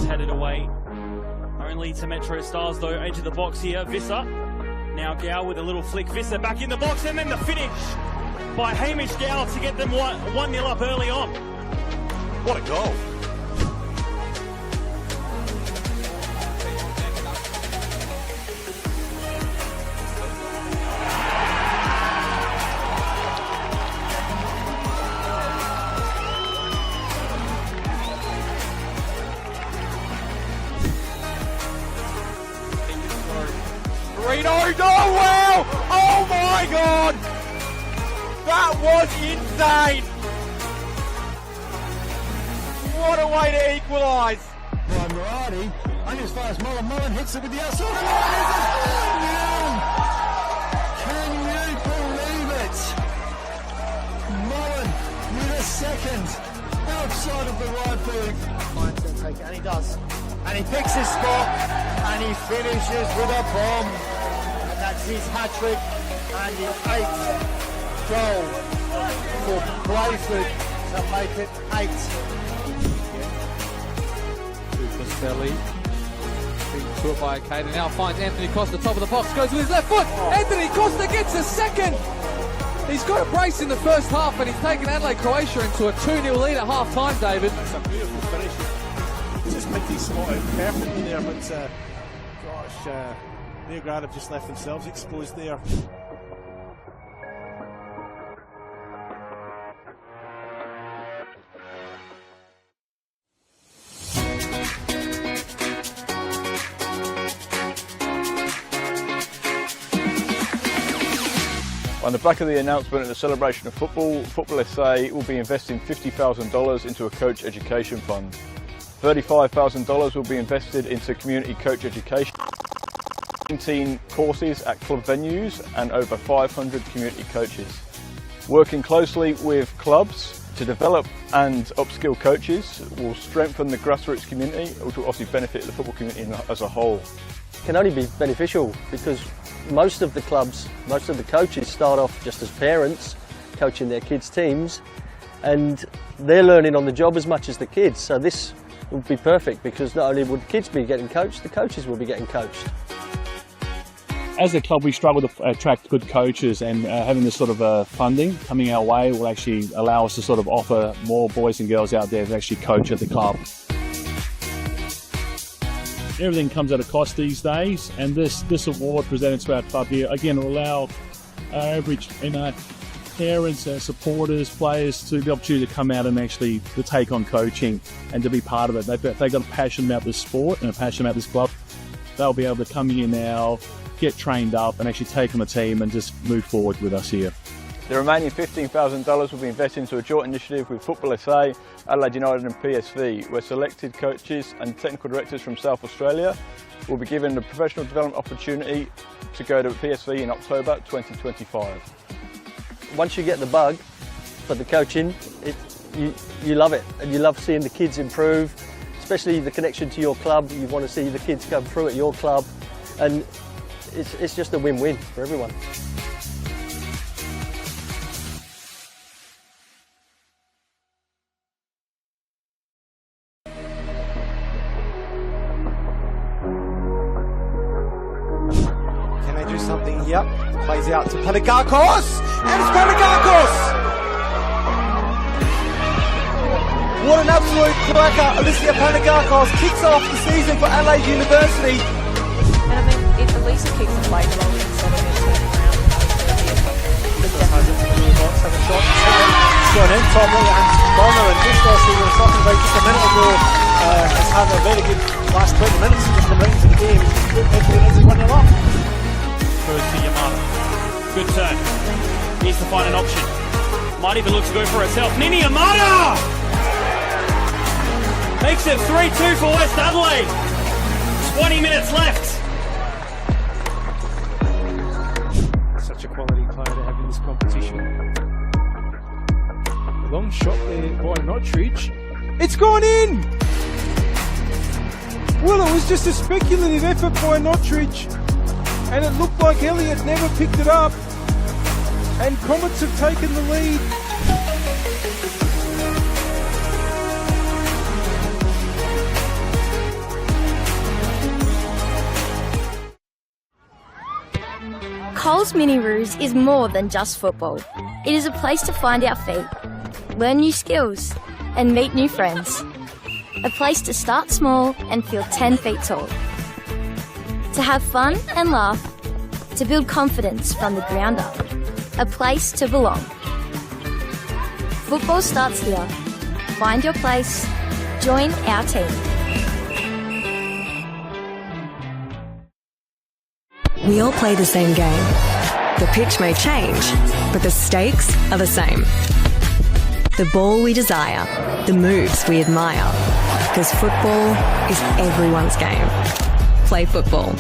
Headed away. Only to Metro Stars though. Into the box here. Visser. Now Gow with a little flick. Visser back in the box, and then the finish by Hamish Gow to get them 1-0 up early on. What a goal. Oh wow! Oh my god! That was insane! What a way to equalise! By Murati, only as far as Mullen. Mullen hits it with the outside of the line. Can you believe it? Mullen with a second outside of the right boot. Ryan's going to take it, and he does. And he picks his spot, and he finishes with a bomb. That's his hat-trick and the 8th goal for Playford to make it 8. Costelli being to it by Caden. Now finds Anthony Costa, top of the box, goes with his left foot. Anthony Costa gets a second. He's got a brace in the first half, and he's taken Adelaide Croatia into a 2-0 lead at half-time, David. That's a beautiful finish. Just picked his spot out perfectly there, but gosh, Neograd have just left themselves exposed there. On the back of the announcement at the celebration of football, NPLSA will be investing $50,000 into a coach education fund. $35,000 will be invested into community coach education, 19 courses at club venues and over 500 community coaches. Working closely with clubs to develop and upskill coaches will strengthen the grassroots community, which will obviously benefit the football community as a whole. It can only be beneficial because most of the clubs, most of the coaches start off just as parents coaching their kids' teams, and they're learning on the job as much as the kids. So this would be perfect because not only would kids be getting coached, the coaches will be getting coached. As a club, we struggle to attract good coaches, and having this sort of funding coming our way will actually allow us to sort of offer more boys and girls out there to actually coach at the club. everything comes at a cost these days, and this award presented to our club here, again, will allow our average, parents, supporters, players to the opportunity to come out and actually to take on coaching and to be part of it. They've got a passion about this sport and a passion about this club. They'll be able to come here now, get trained up and actually take on the team and just move forward with us here. The remaining $15,000 will be invested into a joint initiative with Football SA, Adelaide United and PSV, where selected coaches and technical directors from South Australia will be given a professional development opportunity to go to PSV in October 2025. Once you get the bug for the coaching, you love it, and you love seeing the kids improve, especially the connection to your club. You want to see the kids come through at your club, and it's just a win-win for everyone. Can they do something here? Plays out to Panagakos, and it's Panagakos! What an absolute cracker. Alicia Panagakos kicks off the season for Adelaide University. And I mean, if Elisa keeps the play well instead of turning around, Has it through the box, has a shot. It's gone in, Tomley and Bonner, and just as we were talking about just a minute ago, has had a very good last 20 minutes just come out into the game. It's 1-0 up. Goes to Yamada. Good turn. Needs to find an option. Might even look to go for herself. Nini Yamada! Makes it 3-2 for West Adelaide. 20 minutes left. Such a quality player to have in this competition. Long shot there by Notridge. It's gone in! Well, it was just a speculative effort by Notridge, and it looked like Elliott never picked it up, and Comets have taken the lead. Coles Mini Roos is more than just football. It is a place to find our feet, learn new skills, and meet new friends. A place to start small and feel 10 feet tall. To have fun and laugh, to build confidence from the ground up. A place to belong. Football starts here. Find your place. Join our team. We all play the same game. The pitch may change, but the stakes are the same. The ball we desire, the moves we admire. Because football is everyone's game. Play football.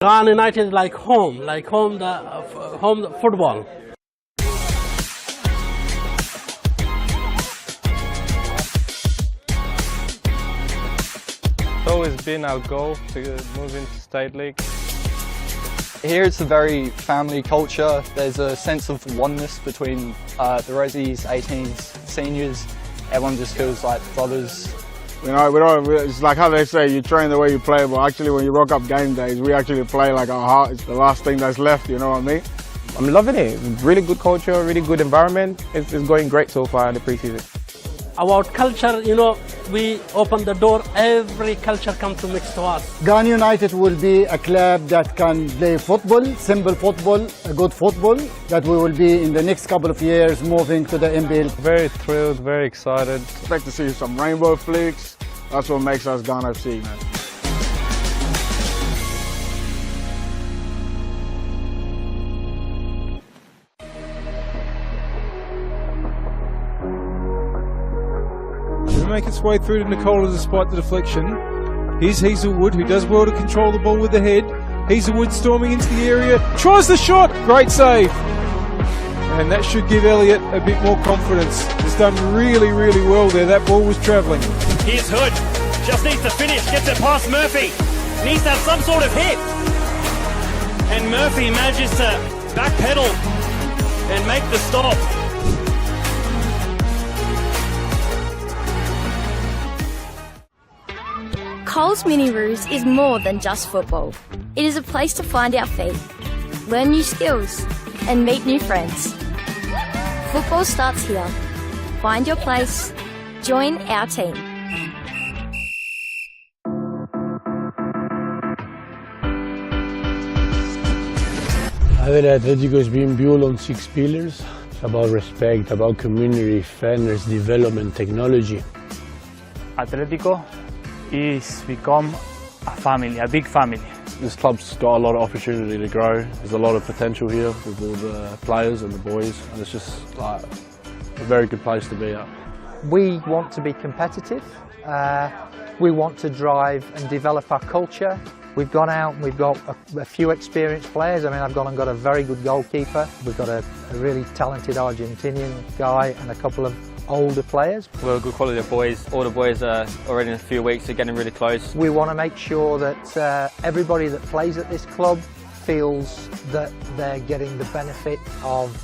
Ghana United is like home football. It's always been our goal to move into State League. Here it's a very family culture. There's a sense of oneness between the Resis, 18s, seniors. Everyone just feels like brothers. You know, it's like how they say, you train the way you play, but actually when you rock up game days, we actually play like our heart is the last thing that's left, you know what I mean? I'm loving it. Really good culture, really good environment. It's going great so far in the pre-season. About culture, you know, we open the door, every culture comes to mix to us. Ghana United will be a club that can play football, simple football, a good football, that we will be in the next couple of years moving to the NPL. Very thrilled, very excited. Expect to see some rainbow flicks. That's what makes us Ghana FC, man. We make its way through to Nicola despite the deflection. Here's Hazelwood, who does well to control the ball with the head. Hazelwood storming into the area, tries the shot, great save. And that should give Elliott a bit more confidence. He's done really, really well there. That ball was travelling. Here's Hood. Just needs to finish. Gets it past Murphy. Needs to have some sort of hit. And Murphy manages to backpedal and make the stop. Coles Mini Roos is more than just football. It is a place to find our feet, learn new skills, and meet new friends. Football starts here. Find your place. Join our team. Adelaide Atletico is being built on 6 pillars. It's about respect, about community, fairness, development, technology. Atletico is become a family, a big family. This club's got a lot of opportunity to grow. There's a lot of potential here with all the players and the boys, and it's just like a very good place to be at. We want to be competitive. We want to drive and develop our culture. We've gone out and we've got a few experienced players. I mean, I've gone and got a very good goalkeeper. We've got a really talented Argentinian guy and a couple of older players. We're a good quality of boys. All the boys are already in a few weeks, are getting really close. We want to make sure that everybody that plays at this club feels that they're getting the benefit of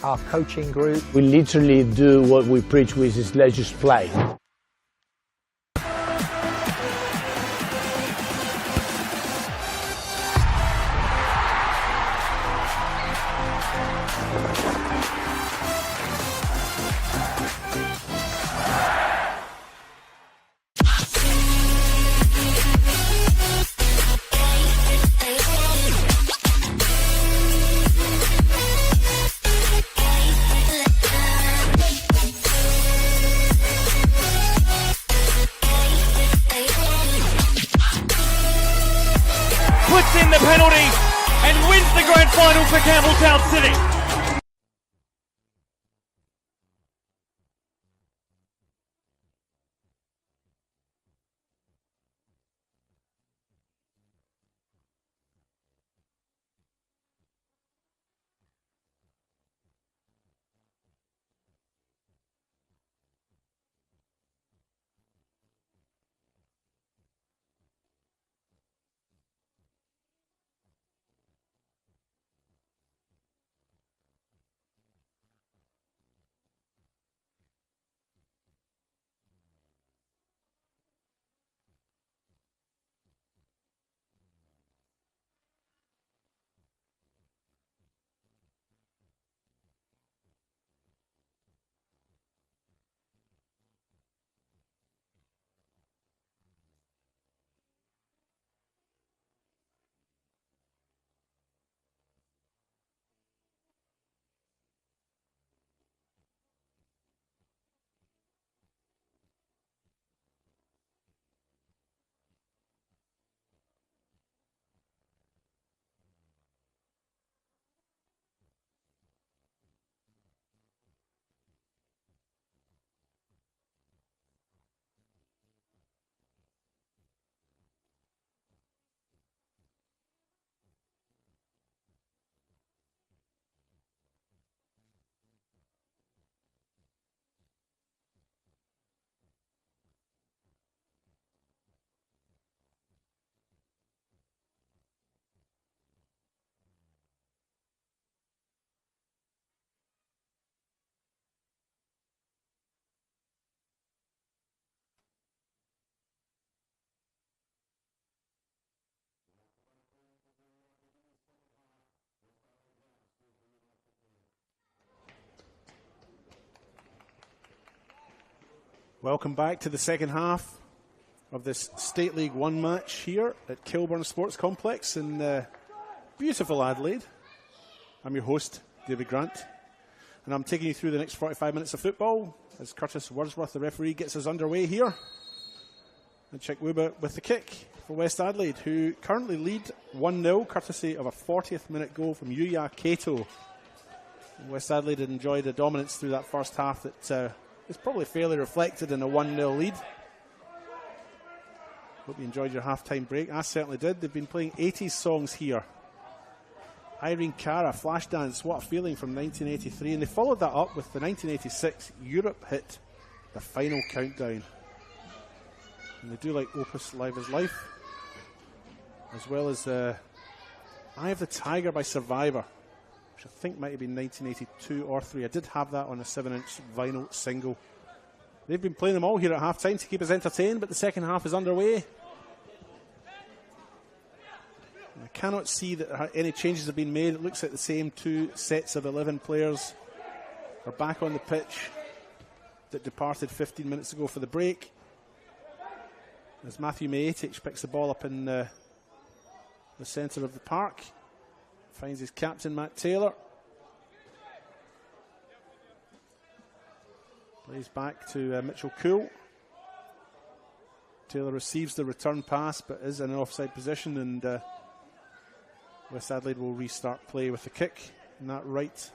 our coaching group. We literally do what we preach, which is let's just play. Puts in the penalty and wins the grand final for Campbelltown City. Welcome back to the second half of this State League 1 match here at Kilburn Sports Complex in beautiful Adelaide. I'm your host, David Grant, and I'm taking you through the next 45 minutes of football as Curtis Wordsworth, the referee, gets us underway here. And Chick Wuba with the kick for West Adelaide, who currently lead 1-0, courtesy of a 40th minute goal from Yuya Kato. And West Adelaide had enjoyed a dominance through that first half that is probably fairly reflected in a 1-0 lead. Hope you enjoyed your half-time break. I certainly did. They've been playing 80s songs here. Irene Cara, Flashdance, What a Feeling from 1983. And they followed that up with the 1986 Europe hit, The Final Countdown. And they do like Opus Live is Life. as well as Eye of the Tiger by Survivor, which I think might have been 1982 or 3. I did have that on a 7-inch vinyl single. They've been playing them all here at half-time to keep us entertained, but the second half is underway. I cannot see that any changes have been made. It looks like the same 2 sets of 11 players are back on the pitch that departed 15 minutes ago for the break. As Matthew Maetich picks the ball up in the centre of the park, finds his captain Matt Taylor. Plays back to Mitchell Cool. Taylor receives the return pass but is in an offside position, and West Adelaide will restart play with the kick in that right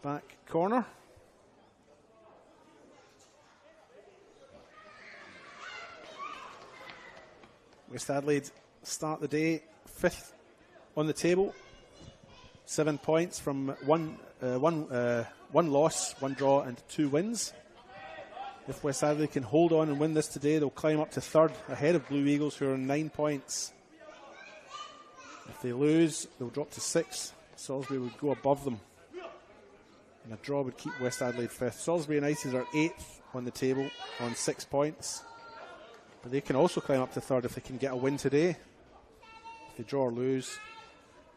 back corner. West Adelaide start the day 5th on the table, 7 points from one loss, 1 draw and 2 wins. If West Adelaide can hold on and win this today, they'll climb up to 3rd ahead of Blue Eagles, who are on 9 points. If they lose, they'll drop to 6th. Salisbury would go above them, and a draw would keep West Adelaide 5th. Salisbury United are 8th on the table on 6 points, but they can also climb up to 3rd if they can get a win today. If they draw or lose,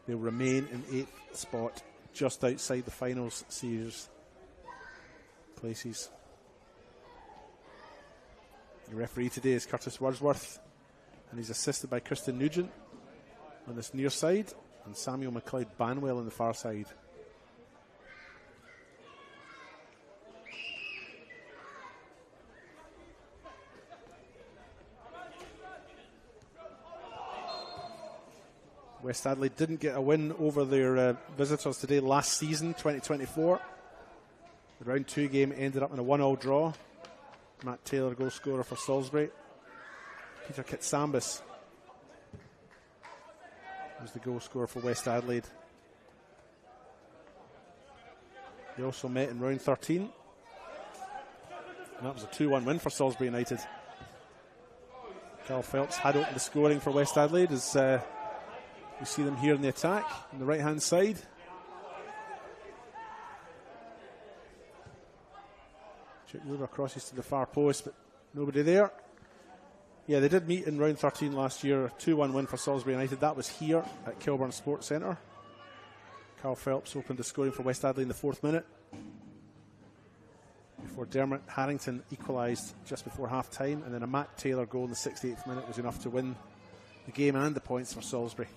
they'll remain in 8th spot, just outside the finals series places. The referee today is Curtis Wordsworth, and he's assisted by Kristen Nugent on this near side and Samuel McLeod-Banwell on the far side. West Adelaide didn't get a win over their visitors today last season, 2024. The round 2 game ended up in a 1-1 draw. Matt Taylor, goal scorer for Salisbury. Peter Kitsambas was the goal scorer for West Adelaide. They also met in round 13. And that was a 2-1 win for Salisbury United. Carl Phelps had opened the scoring for West Adelaide as you see them here in the attack on the right hand side. Chuck Luber crosses to the far post, but nobody there. Yeah, they did meet in round 13 last year, a 2-1 win for Salisbury United. That was here at Kilburn Sports Centre. Carl Phelps opened the scoring for West Adelaide in the 4th minute, before Dermot Harrington equalised just before half time, and then a Matt Taylor goal in the 68th minute was enough to win the game and the points for Salisbury.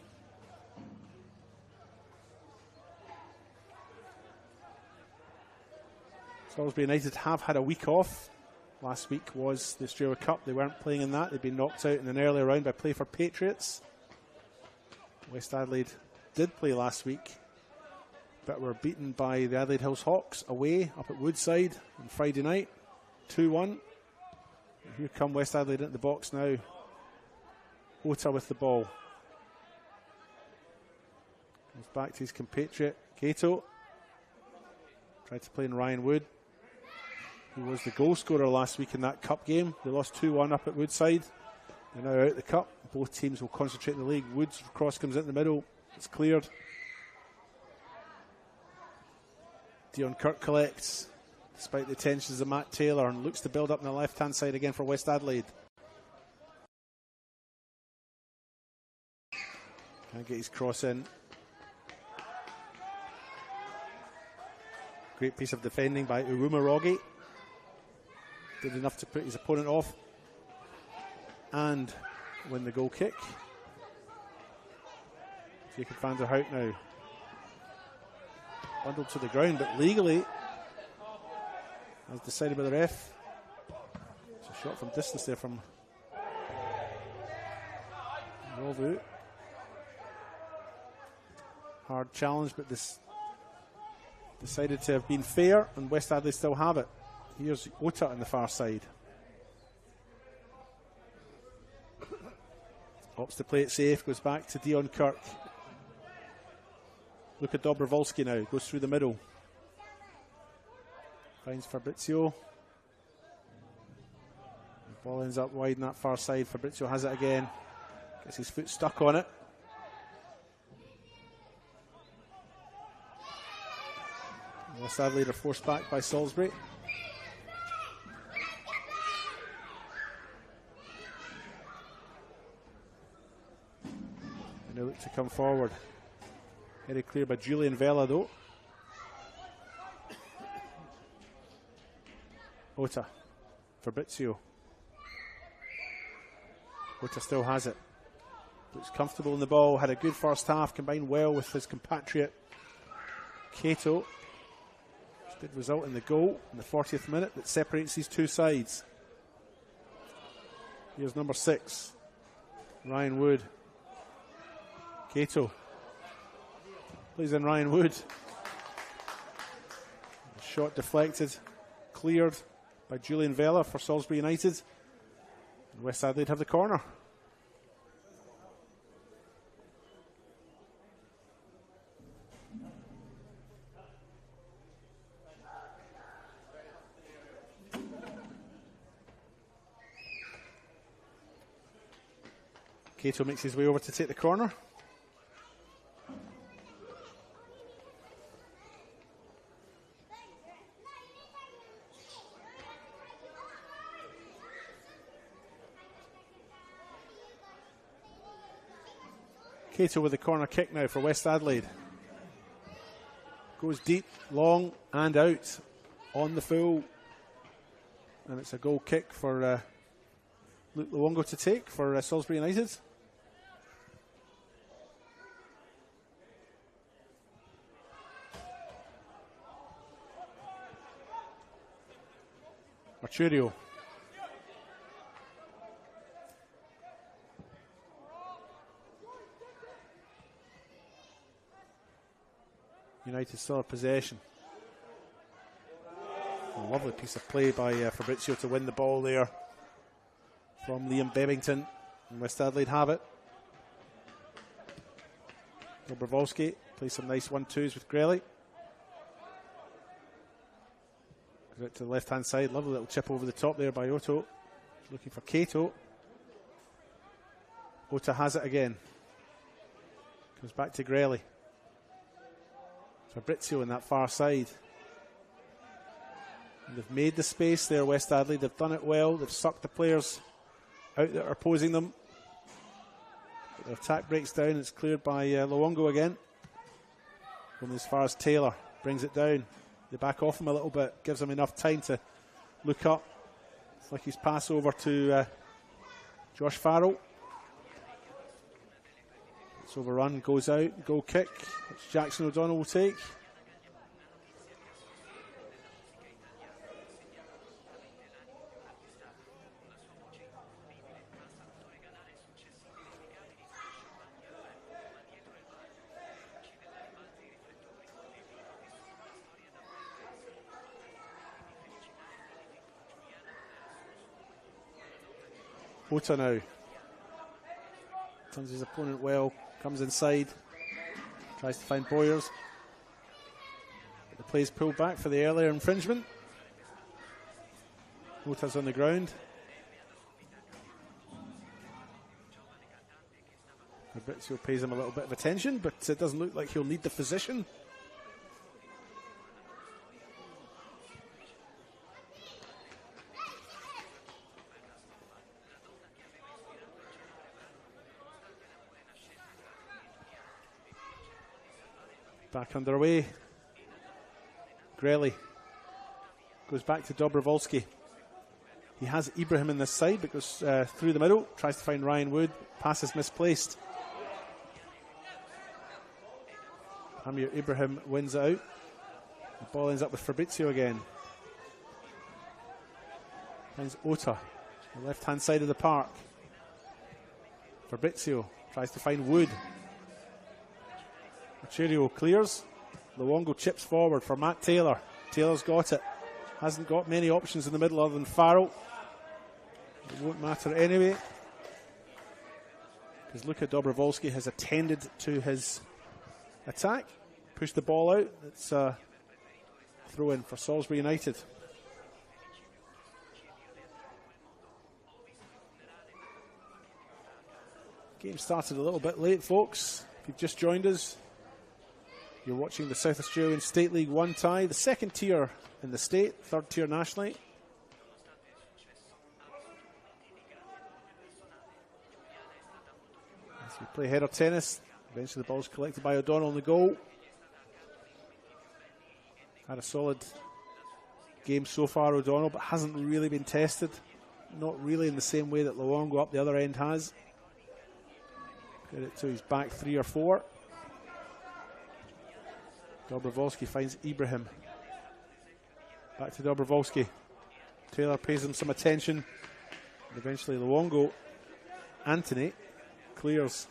Salisbury United have had a week off. Last week was the Australia Cup. They weren't playing in that. They'd been knocked out in an earlier round by play for Patriots. West Adelaide did play last week, but were beaten by the Adelaide Hills Hawks away up at Woodside on Friday night, 2-1. Here come West Adelaide into the box now. Ota with the ball. Goes back to his compatriot, Cato. Tried to play in Ryan Wood, who was the goal scorer last week in that cup game. They lost 2-1 up at Woodside. They're now out the cup. Both teams will concentrate in the league. Wood's cross comes in the middle. It's cleared. Dion Kirk collects, despite the attentions of Matt Taylor, and looks to build up on the left-hand side again for West Adelaide. Can't get his cross in. Great piece of defending by Urumarogi. Did enough to put his opponent off and win the goal kick. Jacob van der Hout now bundled to the ground, but legally, as decided by the ref, it's a shot from distance there from Rovu. Hard challenge, but this decided to have been fair, and West Adelaide still have it. Here's Ota on the far side. Opts to play it safe, goes back to Dion Kirk. Look at Dobrovolsky now, goes through the middle. Finds Fabrizio. The ball ends up wide on that far side. Fabrizio has it again. Gets his foot stuck on it. West Adelaide are forced back by Salisbury. And they look to come forward. Very clear by Julian Vela though. Ota. Fabrizio. Ota still has it. Looks comfortable in the ball. Had a good first half. Combined well with his compatriot Cato. Which did result in the goal in the 40th minute that separates these two sides. Here's number 6. Ryan Wood. Cato. Plays in Ryan Wood. Shot deflected. Cleared by Julian Vela for Salisbury United. And West Adelaide have the corner. Cato makes his way over to take the corner. Cato with the corner kick now for West Adelaide. Goes deep, long, and out on the full. And it's a goal kick for Luke Luongo to take for Salisbury United. Arturio. United still have possession. A lovely piece of play by Fabrizio to win the ball there from Liam Bebbington. And West Adelaide have it. Dobrovolsky plays some nice 1-2s with Grelly. Goes out to the left hand side. Lovely little chip over the top there by Otto. Looking for Cato. Ota has it again. Comes back to Grelly. Fabrizio on that far side. And they've made the space there, West Adelaide. They've done it well. They've sucked the players out that are opposing them. But their attack breaks down. It's cleared by Luongo again. From as far as Taylor. Brings it down. They back off him a little bit. Gives him enough time to look up. It's like he's pass over to Josh Farrell. It's overrun, goes out, goal kick, which Jackson O'Donnell will take. Ota now. Turns his opponent well, comes inside, tries to find Boyers. But the play's pulled back for the earlier infringement. Ota's on the ground. Fabrizio pays him a little bit of attention, but it doesn't look like he'll need the position. Back underway. Grelly goes back to Dobrovolsky. He has Ibrahim in this side, but goes through the middle. Tries to find Ryan Wood. Pass is misplaced. Amir Ibrahim wins it out. The ball ends up with Fabrizio again. Finds Ota, the left hand side of the park. Fabrizio tries to find Wood. Arturio clears. Luongo chips forward for Matt Taylor. Taylor's got it. Hasn't got many options in the middle other than Farrell. It won't matter anyway, because Luka Dobrovolsky has attended to his attack. Pushed the ball out. It's a throw in for Salisbury United. Game started a little bit late, folks. If you've just joined us, you're watching the South Australian State League 1 tie, the second tier in the state, third tier nationally. As we play header tennis, eventually the ball's collected by O'Donnell in the goal. Had a solid game so far, O'Donnell, but hasn't really been tested. Not really in the same way that Luongo up the other end has. Credit to his back 3 or 4. Dobrovolsky finds Ibrahim. Back to Dobrovolsky. Taylor pays him some attention. And eventually Luongo, Anthony, clears.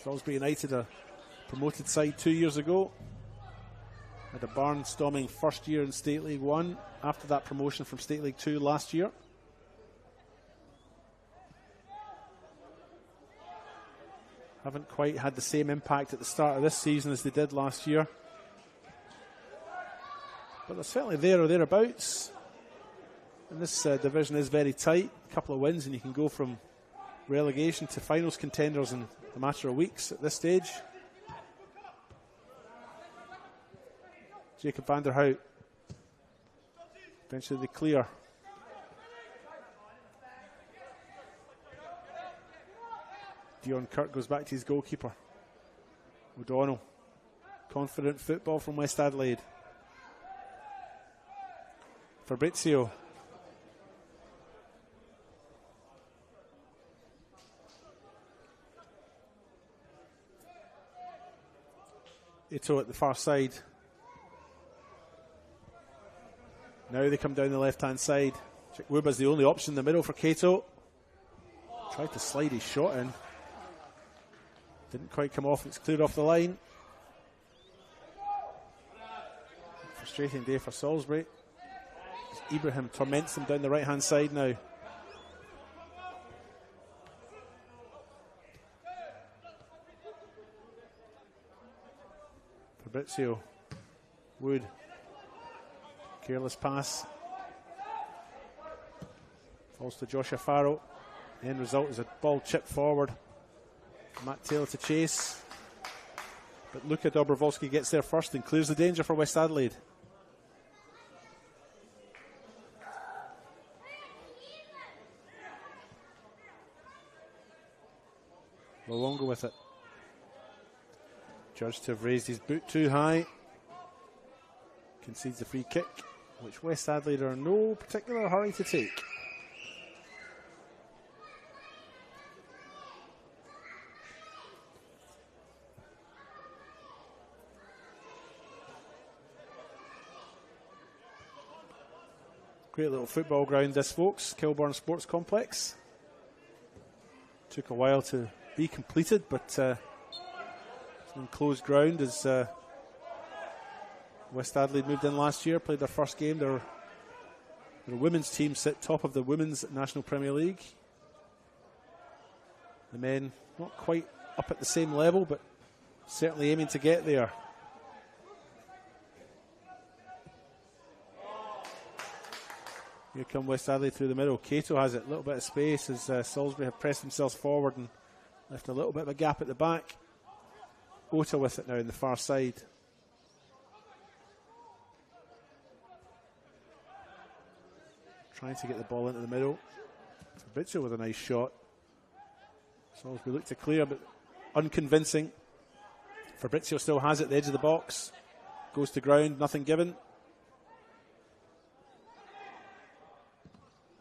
Salisbury United, a promoted side 2 years ago. Had a barnstorming first year in State League 1 after that promotion from State League 2 last year. Haven't quite had the same impact at the start of this season as they did last year. But they're certainly there or thereabouts. And this division is very tight. A couple of wins and you can go from relegation to finals contenders in a matter of weeks at this stage. Jacob van der Hout. Eventually they clear. Dion Kirk goes back to his goalkeeper. O'Donnell. Confident football from West Adelaide. Fabrizio. Ito at the far side. Now they come down the left-hand side. Chikwuba's the only option in the middle for Cato. Tried to slide his shot in. Didn't quite come off. It's cleared off the line. Frustrating day for Salisbury. Ibrahim torments them down the right-hand side now. Fabrizio. Wood. Careless pass. Falls to Joshua Farrell. The end result is a ball chipped forward. Matt Taylor to chase. But Luka Dobrovolsky gets there first and clears the danger for West Adelaide. Luongo with it. Judged to have raised his boot too high. Concedes the free kick, which West Adelaide are in no particular hurry to take. Great little football ground this, folks. Kilburn Sports Complex. Took a while to be completed, but it's an enclosed ground as West Adelaide moved in last year, played their first game. Their women's team sit top of the Women's National Premier League. The men not quite up at the same level, but certainly aiming to get there. Here come West Adelaide through the middle. Cato has it, a little bit of space as Salisbury have pressed themselves forward and left a little bit of a gap at the back. Ota with it now in the far side. Trying to get the ball into the middle. Fabrizio with a nice shot. Salisbury look to clear, but unconvincing. Fabrizio still has it at the edge of the box. Goes to ground, nothing given.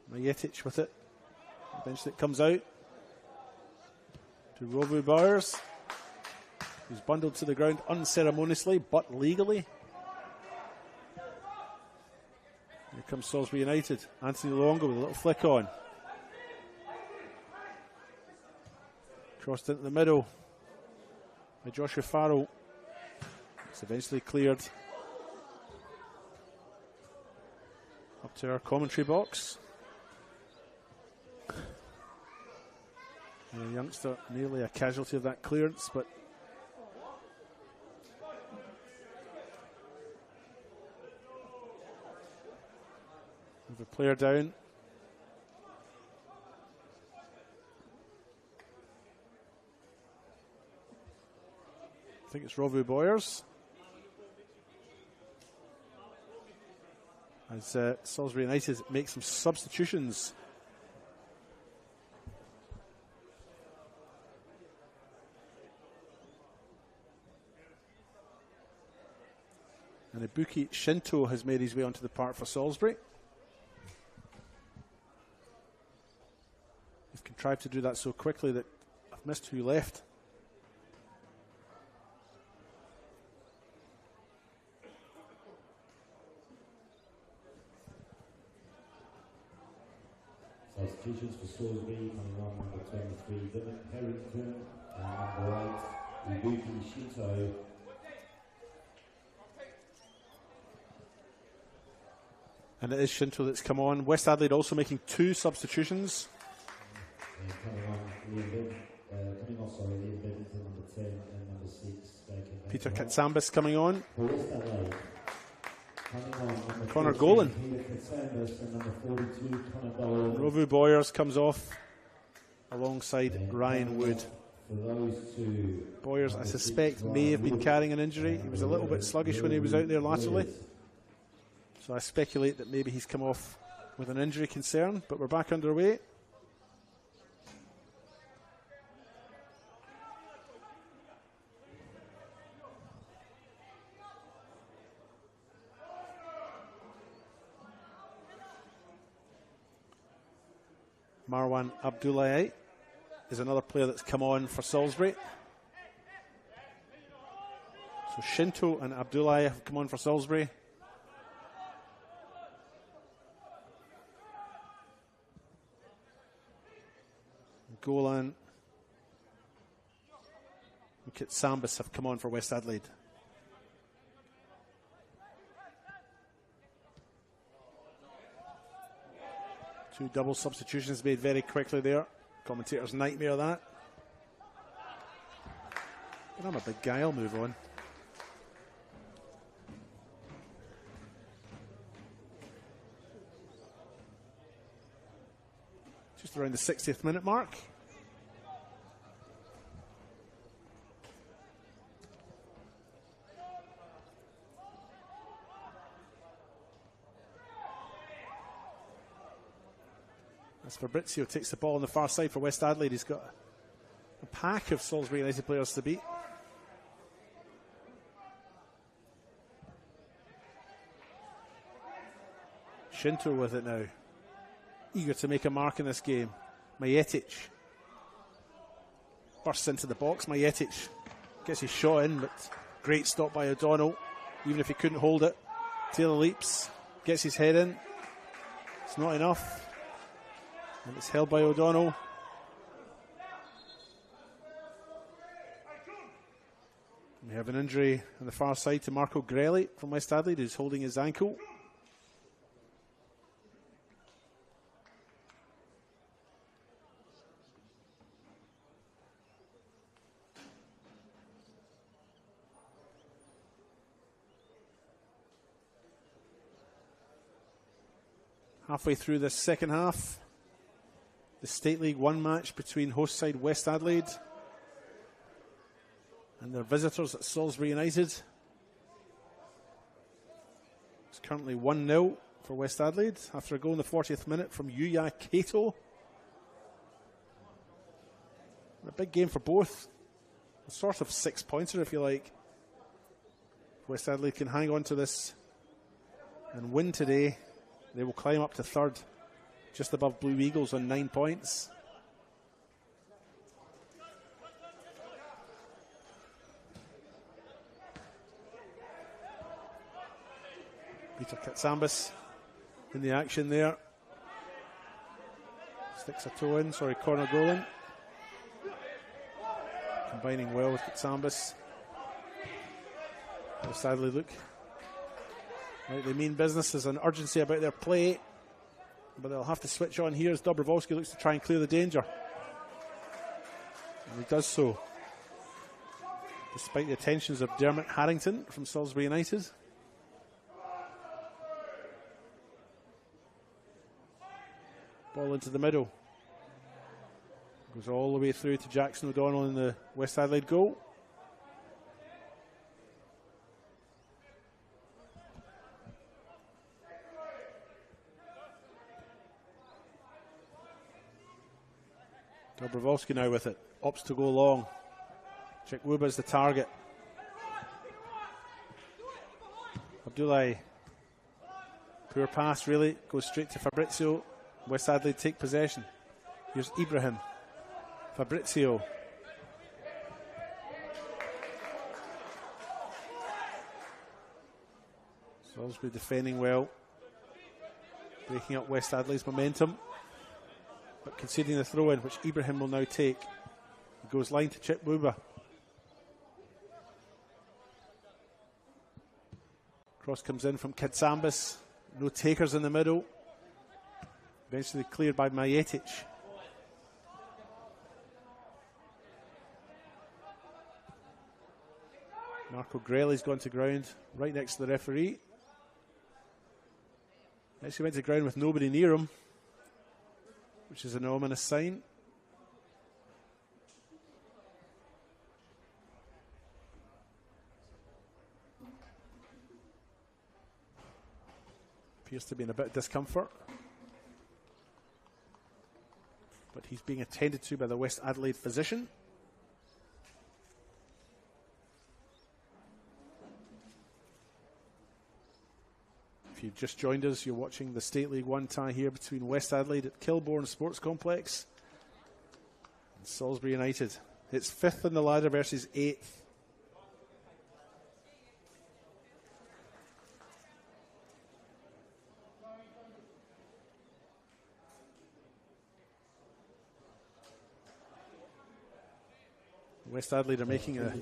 Majetic with it. Eventually it comes out to Rovu Bowers, who's bundled to the ground unceremoniously but legally. Here comes Salisbury United. Anthony Luongo with a little flick on. Crossed into the middle by Joshua Farrell. It's eventually cleared up to our commentary box. And a youngster nearly a casualty of that clearance, but with a player down. I think it's Rovu Boyers. As Salisbury United make some substitutions. And Ibuki Shinto has made his way onto the park for Salisbury. He's contrived to do that so quickly that I've missed who left. Substitutions for Salisbury, coming on number 23, Dylan Harrington, and number 8, Ibuki Shinto. And it is Shinto that's come on. West Adelaide also making 2 substitutions. Coming off, Liam Bedington, number 10, and number 6. Peter Katsambas coming on. For West Adelaide. Connor Golan. Rovu Boyers comes off alongside Ryan Wood. Boyers, I suspect, may have been carrying an injury. He was a little bit sluggish when he was out there laterally. So I speculate that maybe he's come off with an injury concern, but we're back underway. Marwan Abdullahi is another player that's come on for Salisbury. So Shinto and Abdullahi have come on for Salisbury. Golan and Kitsambas have come on for West Adelaide. Two double substitutions made very quickly there. Commentator's nightmare that. But I'm a big guy, I'll move on. Just around the 60th minute mark. As Fabrizio takes the ball on the far side for West Adelaide, he's got a pack of Salisbury United players to beat. Shinto with it now. Eager to make a mark in this game. Majetic bursts into the box. Majetic gets his shot in, but great stop by O'Donnell. Even if he couldn't hold it. Taylor leaps, gets his head in. It's not enough. And it's held by O'Donnell. We have an injury on the far side to Marco Grelli from West Adelaide, who's holding his ankle. Halfway through this second half, the State League 1 match between host side West Adelaide and their visitors at Salisbury United. It's currently 1-0 for West Adelaide after a goal in the 40th minute from Yuya Kato. A big game for both. A sort of 6-pointer, if you like. West Adelaide can hang on to this and win today. They will climb up to third, just above Blue Eagles on 9 points. Peter Katsambas in the action there. Sticks a toe in, Connor Golan. Combining well with Katsambas. Sadly look like they mean business. There's an urgency about their play, but they'll have to switch on here as Dobrovolsky looks to try and clear the danger. And he does so, despite the attentions of Dermot Harrington from Salisbury United. Ball into the middle. Goes all the way through to Jackson O'Donnell in the West Adelaide goal. Dobrovolsky now with it. Opts to go long. Chikwuba's the target. Abdoulaye. Poor pass, really. Goes straight to Fabrizio. West Adelaide take possession. Here's Ibrahim. Fabrizio. Salisbury defending well. Breaking up West Adelaide's momentum. But conceding the throw-in, which Ibrahim will now take. He goes line to Chikwuba. Cross comes in from Katsambas. No takers in the middle. Eventually cleared by Majetic. Marco Grelli's gone to ground right next to the referee. Actually went to ground with nobody near him, which is an ominous sign. Appears to be in a bit of discomfort. But he's being attended to by the West Adelaide physician. If you've just joined us, you're watching the State League 1 tie here between West Adelaide at Kilbourne Sports Complex and Salisbury United. It's 5th in the ladder versus 8th. West Adelaide are making a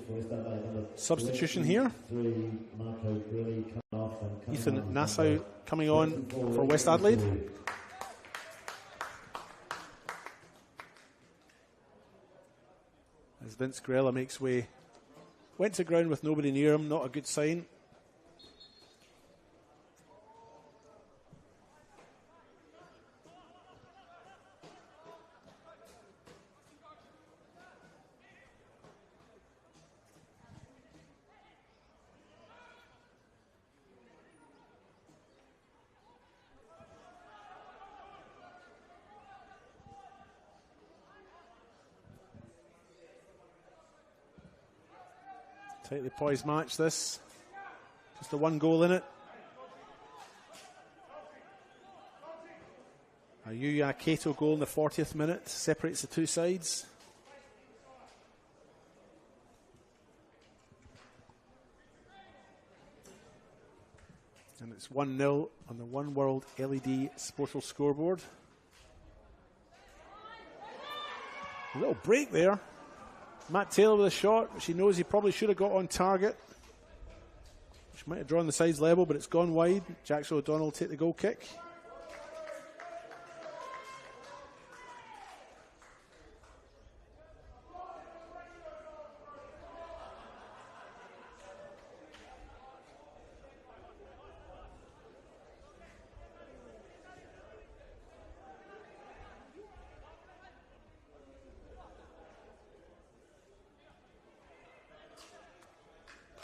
substitution here. Ethan Nassau coming on for West Adelaide. As Vince Grella makes way. Went to ground with nobody near him, not a good sign. Tightly poised match this. Just the one goal in it. A Yuya Kato goal in the 40th minute separates the two sides. And it's 1-0 on the One World LED Sportal scoreboard. A little break there. Matt Taylor with a shot, which he knows he probably should have got on target. Which might have drawn the sides level, but it's gone wide. Jackson O'Donnell will take the goal kick.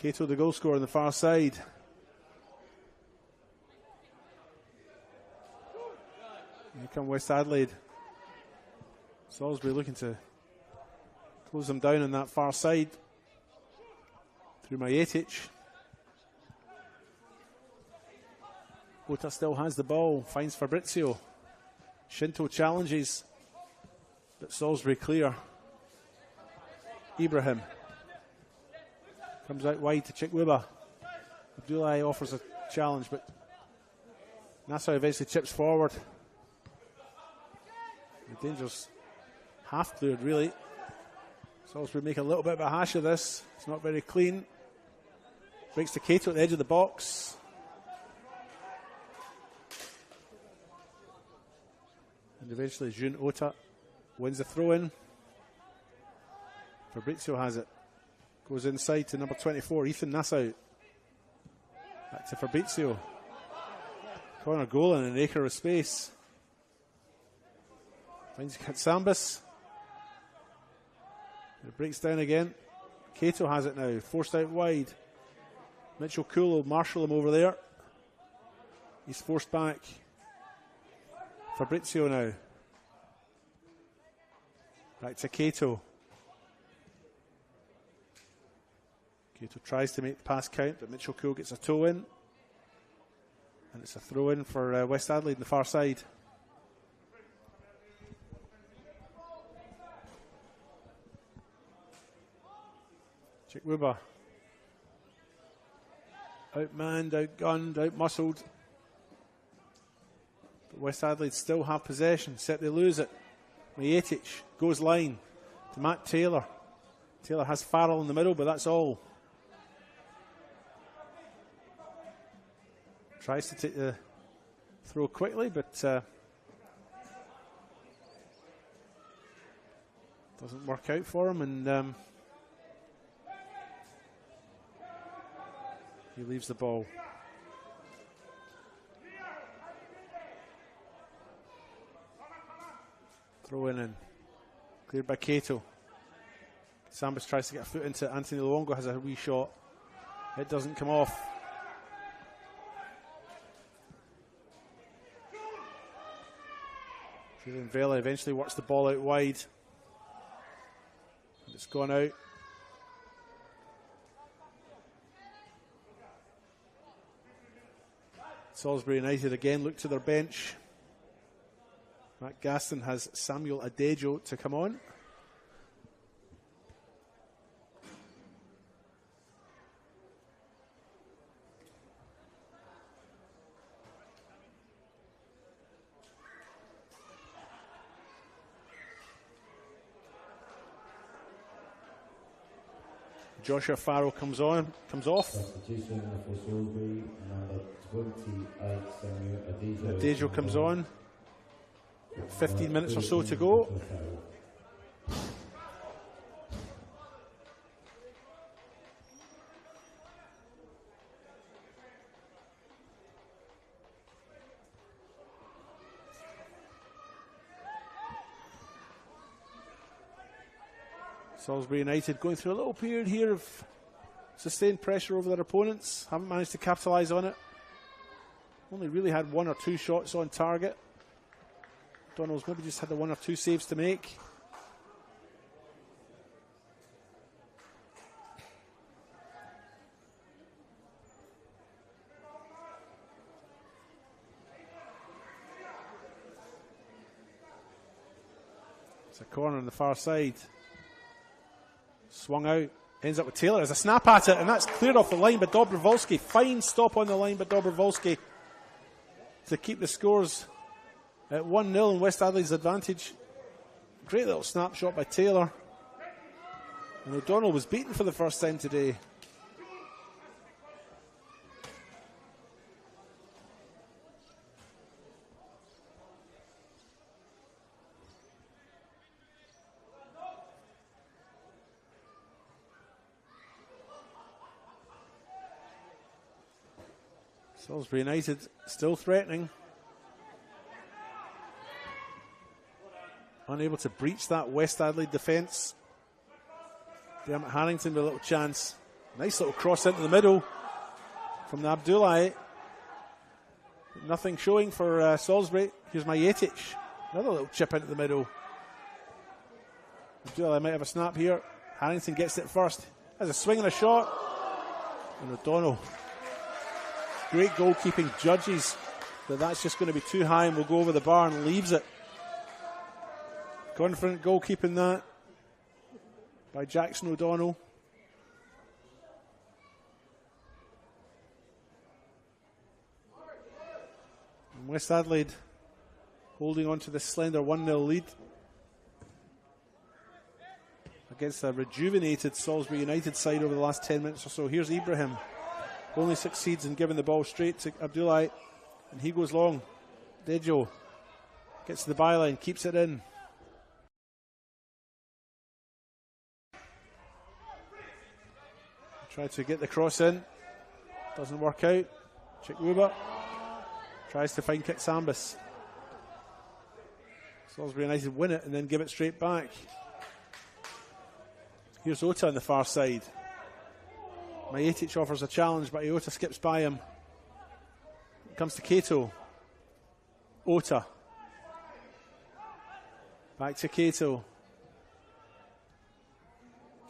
Cato, the goal scorer on the far side. Here come West Adelaide. Salisbury looking to close them down on that far side through Majetic. Ota still has the ball, finds Fabrizio. Shinto challenges, but Salisbury clear. Ibrahim comes out wide to Chikwuba. Abdoulaye offers a challenge, but Nassau eventually chips forward. The danger's half cleared, really. Salisbury make a little bit of a hash of this. It's not very clean. Breaks to Cato at the edge of the box. And eventually Jun Ota wins the throw-in. Fabrizio has it. Goes inside to number 24, Ethan Nassau. Back to Fabrizio. Corner goal in an acre of space. Finds Katsambas. It breaks down again. Cato has it now, forced out wide. Mitchell Cool will marshal him over there. He's forced back. Fabrizio now. Back to Cato. Cato tries to make the pass count, but Mitchell Cool gets a toe in. And it's a throw in for West Adelaide on the far side. Chikwuba. Outmanned, outgunned, outmuscled. But West Adelaide still have possession, set they lose it. Majetic goes line to Matt Taylor. Taylor has Farrell in the middle, but that's all. Tries to take the throw quickly, but doesn't work out for him, and he leaves the ball. Throw in. Cleared by Cato. Sambas tries to get a foot into it. Anthony Luongo has a wee shot. It doesn't come off. Julian Vela eventually works the ball out wide. And it's gone out. Salisbury United again look to their bench. Matt Gaston has Samuel Adejo to come on. Joshua Farrell comes off. Adejo comes on. 15 minutes or so to go. Salisbury United going through a little period here of sustained pressure over their opponents. Haven't managed to capitalise on it. Only really had 1 or 2 shots on target. Donald's maybe just had the 1 or 2 saves to make. It's a corner on the far side. Swung out, ends up with Taylor. There's a snap at it, and that's cleared off the line by Dobrovolsky. Fine stop on the line by Dobrovolsky to keep the scores at 1-0 in West Adelaide's advantage. Great little snapshot by Taylor. And O'Donnell was beaten for the first time today. Salisbury United still threatening. Unable to breach that West Adelaide defence. Dermot Harrington with a little chance. Nice little cross into the middle from the Abdullah. Nothing showing for Salisbury. Here's Majetic. Another little chip into the middle. Abdullah might have a snap here. Harrington gets it first. Has a swing and a shot. And O'Donnell. Great goalkeeping, judges that that's just going to be too high and will go over the bar and leaves it. Confident goalkeeping that by Jackson O'Donnell. And West Adelaide holding on to this slender 1-0 lead against a rejuvenated Salisbury United side over the last 10 minutes or so. Here's Ibrahim. Only succeeds in giving the ball straight to Abdullah, and he goes long. Dejo gets to the byline, keeps it in. Try to get the cross in, doesn't work out. Chikwuba tries to find Kitsambas. Salisbury United win it and then give it straight back. Here's Ota on the far side. Majetic offers a challenge, but Iota skips by him. It comes to Cato. Ota. Back to Cato.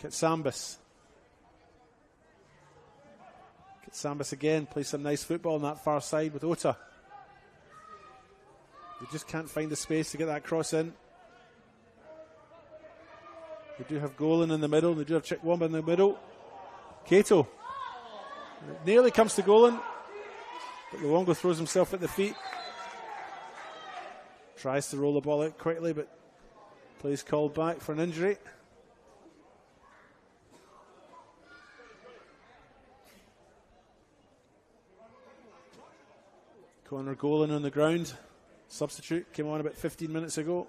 Katsambas. Katsambas again plays some nice football on that far side with Ota. They just can't find the space to get that cross in. They do have Golan in the middle. They do have Chikwamba in the middle. Kato. It nearly comes to Golan, but Luongo throws himself at the feet. Tries to roll the ball out quickly, but plays called back for an injury. Connor Golan on the ground. Substitute, came on about 15 minutes ago.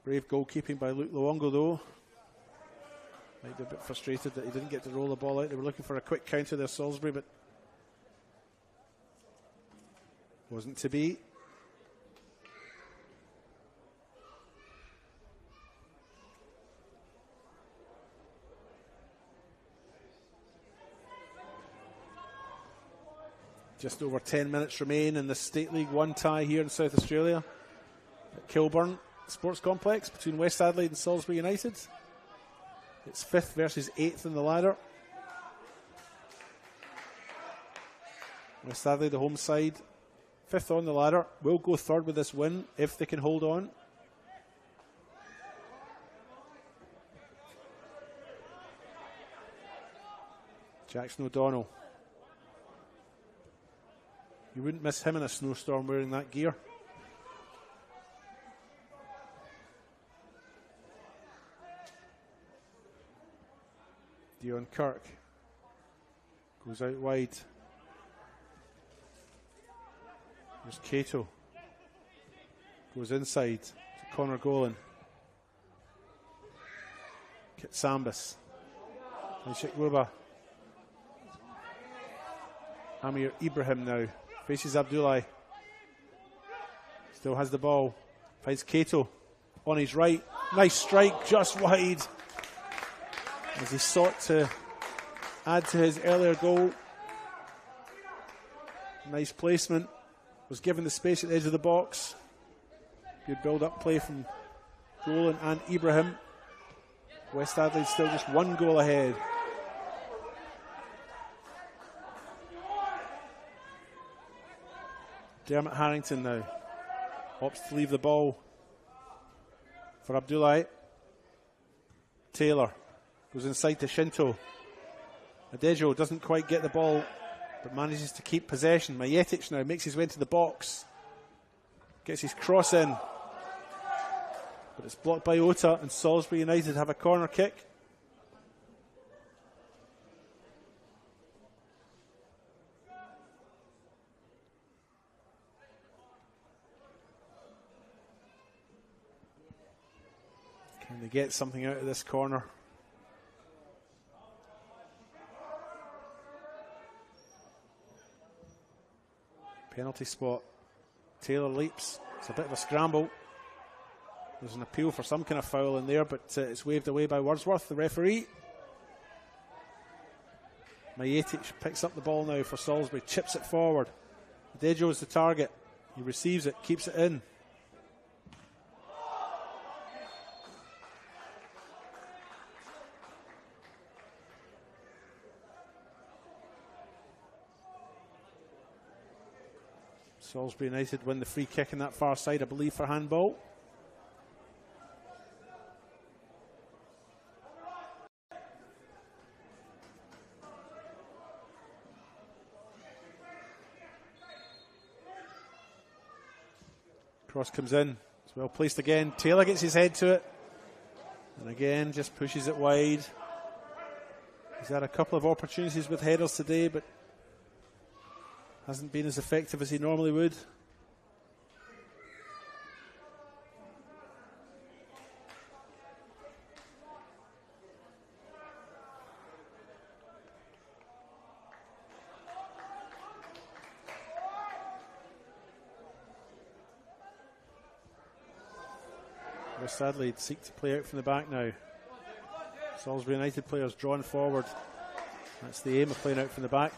Brave goalkeeping by Luke Luongo though. Might be a bit frustrated that he didn't get to roll the ball out. They were looking for a quick counter there, Salisbury, but wasn't to be. Just over 10 minutes remain in the State League 1 tie here in South Australia at Kilburn Sports Complex between West Adelaide and Salisbury United. It's 5th versus 8th in the ladder. West Adelaide, the home side, 5th on the ladder, will go 3rd with this win if they can hold on. Jackson O'Donnell. You wouldn't miss him in a snowstorm wearing that gear. Dion Kirk goes out wide. There's Cato. Goes inside to Connor Golan. Katsambas. And Shikluba. Amir Ibrahim now. Faces Abdullahi. Still has the ball. Finds Cato on his right. Nice strike, just wide. As he sought to add to his earlier goal. Nice placement. Was given the space at the edge of the box. Good build-up play from Golan and Ibrahim. West Adelaide still just 1 goal ahead. Dermot Harrington now opts to leave the ball for Abdullahi. Taylor goes inside to Shinto. Adejo doesn't quite get the ball, but manages to keep possession. Majetic now makes his way into the box. Gets his cross in. But it's blocked by Ota, and Salisbury United have a corner kick. Can they get something out of this corner? Penalty spot. Taylor leaps. It's a bit of a scramble. There's an appeal for some kind of foul in there, but it's waved away by Wordsworth, the referee. Majetic picks up the ball now for Salisbury, chips it forward. Dejo is the target. He receives it, keeps it in. Salisbury United win the free kick in that far side, I believe, for handball. Cross comes in. It's well placed again. Taylor gets his head to it. And again, just pushes it wide. He's had a couple of opportunities with headers today, but hasn't been as effective as he normally would. West Adelaide seek to play out from the back now. Salisbury United players drawn forward. That's the aim of playing out from the back.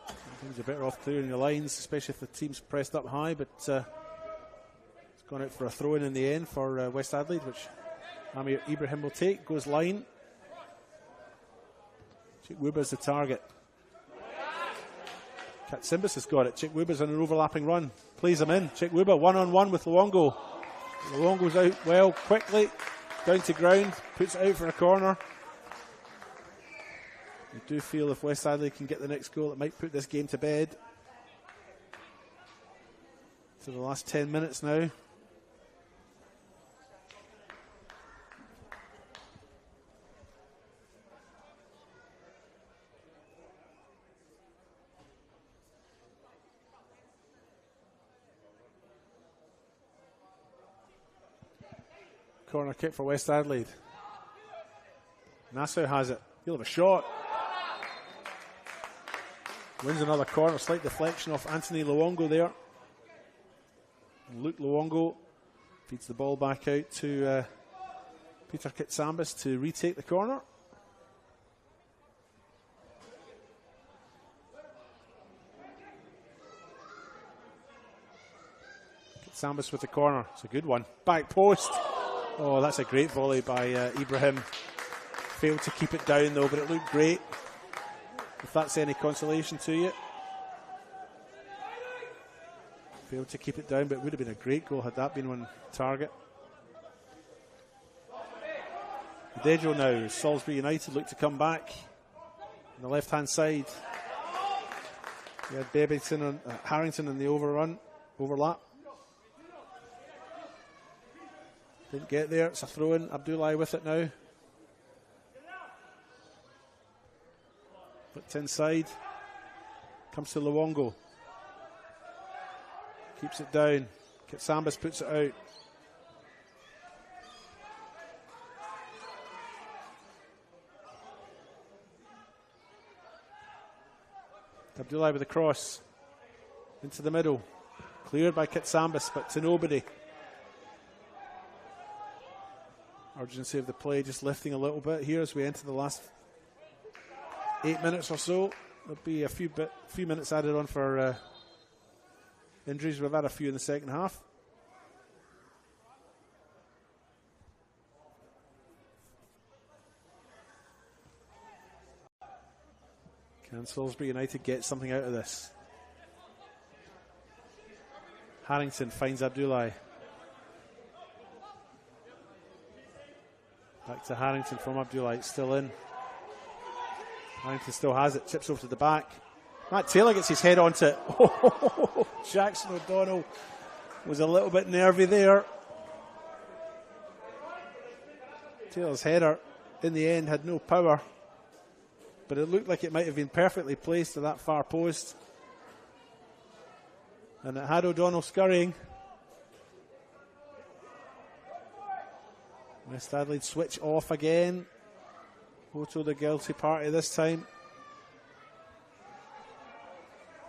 I think you're better off clearing the lines, especially if the team's pressed up high, but it's Gone out for a throw-in the end for West Adelaide, which Amir Ibrahim will take. Goes line. Chikwuba's the target. Katsimbas has got it. Chikwuba's on an overlapping run. Plays him in. Chikwuba one-on-one with Luongo. Luongo's out well, quickly. Down to ground. Puts it out for a corner. I do feel if West Adelaide can get the next goal, it might put this game to bed. So the last 10 minutes now. Corner kick for West Adelaide. Nassau has it. He'll have a shot. Wins another corner. Slight deflection off Anthony Luongo there. And Luke Luongo feeds the ball back out to Peter Katsambas to retake the corner. Katsambas with the corner. It's a good one. Back post. Oh, that's a great volley by Ibrahim. Failed to keep it down though, but it looked great. If that's any consolation to you. Failed to keep it down, but it would have been a great goal had that been on target. Dejo now. Salisbury United look to come back. On the left-hand side. We had Harrington in the overlap. Didn't get there. It's a throw-in. Abdullahi with it now. Flicked inside. Comes to Luongo. Keeps it down. Katsambas puts it out. Abdullahi with the cross. Into the middle. Cleared by Katsambas, but to nobody. Urgency of the play just lifting a little bit here as we enter the last 8 minutes or so. There'll be a few minutes added on for injuries. We've had a few in the second half. Can Salisbury United get something out of this? Harrington finds Abdullahi. Back to Harrington from Abdullahi. It's still in. Harrington still has it. Chips over to the back. Matt Taylor gets his head onto it. Jackson O'Donnell was a little bit nervy there. Taylor's header in the end had no power, but it looked like it might have been perfectly placed to that far post. And it had O'Donnell scurrying. West Adelaide switch off again. Hoto the guilty party this time.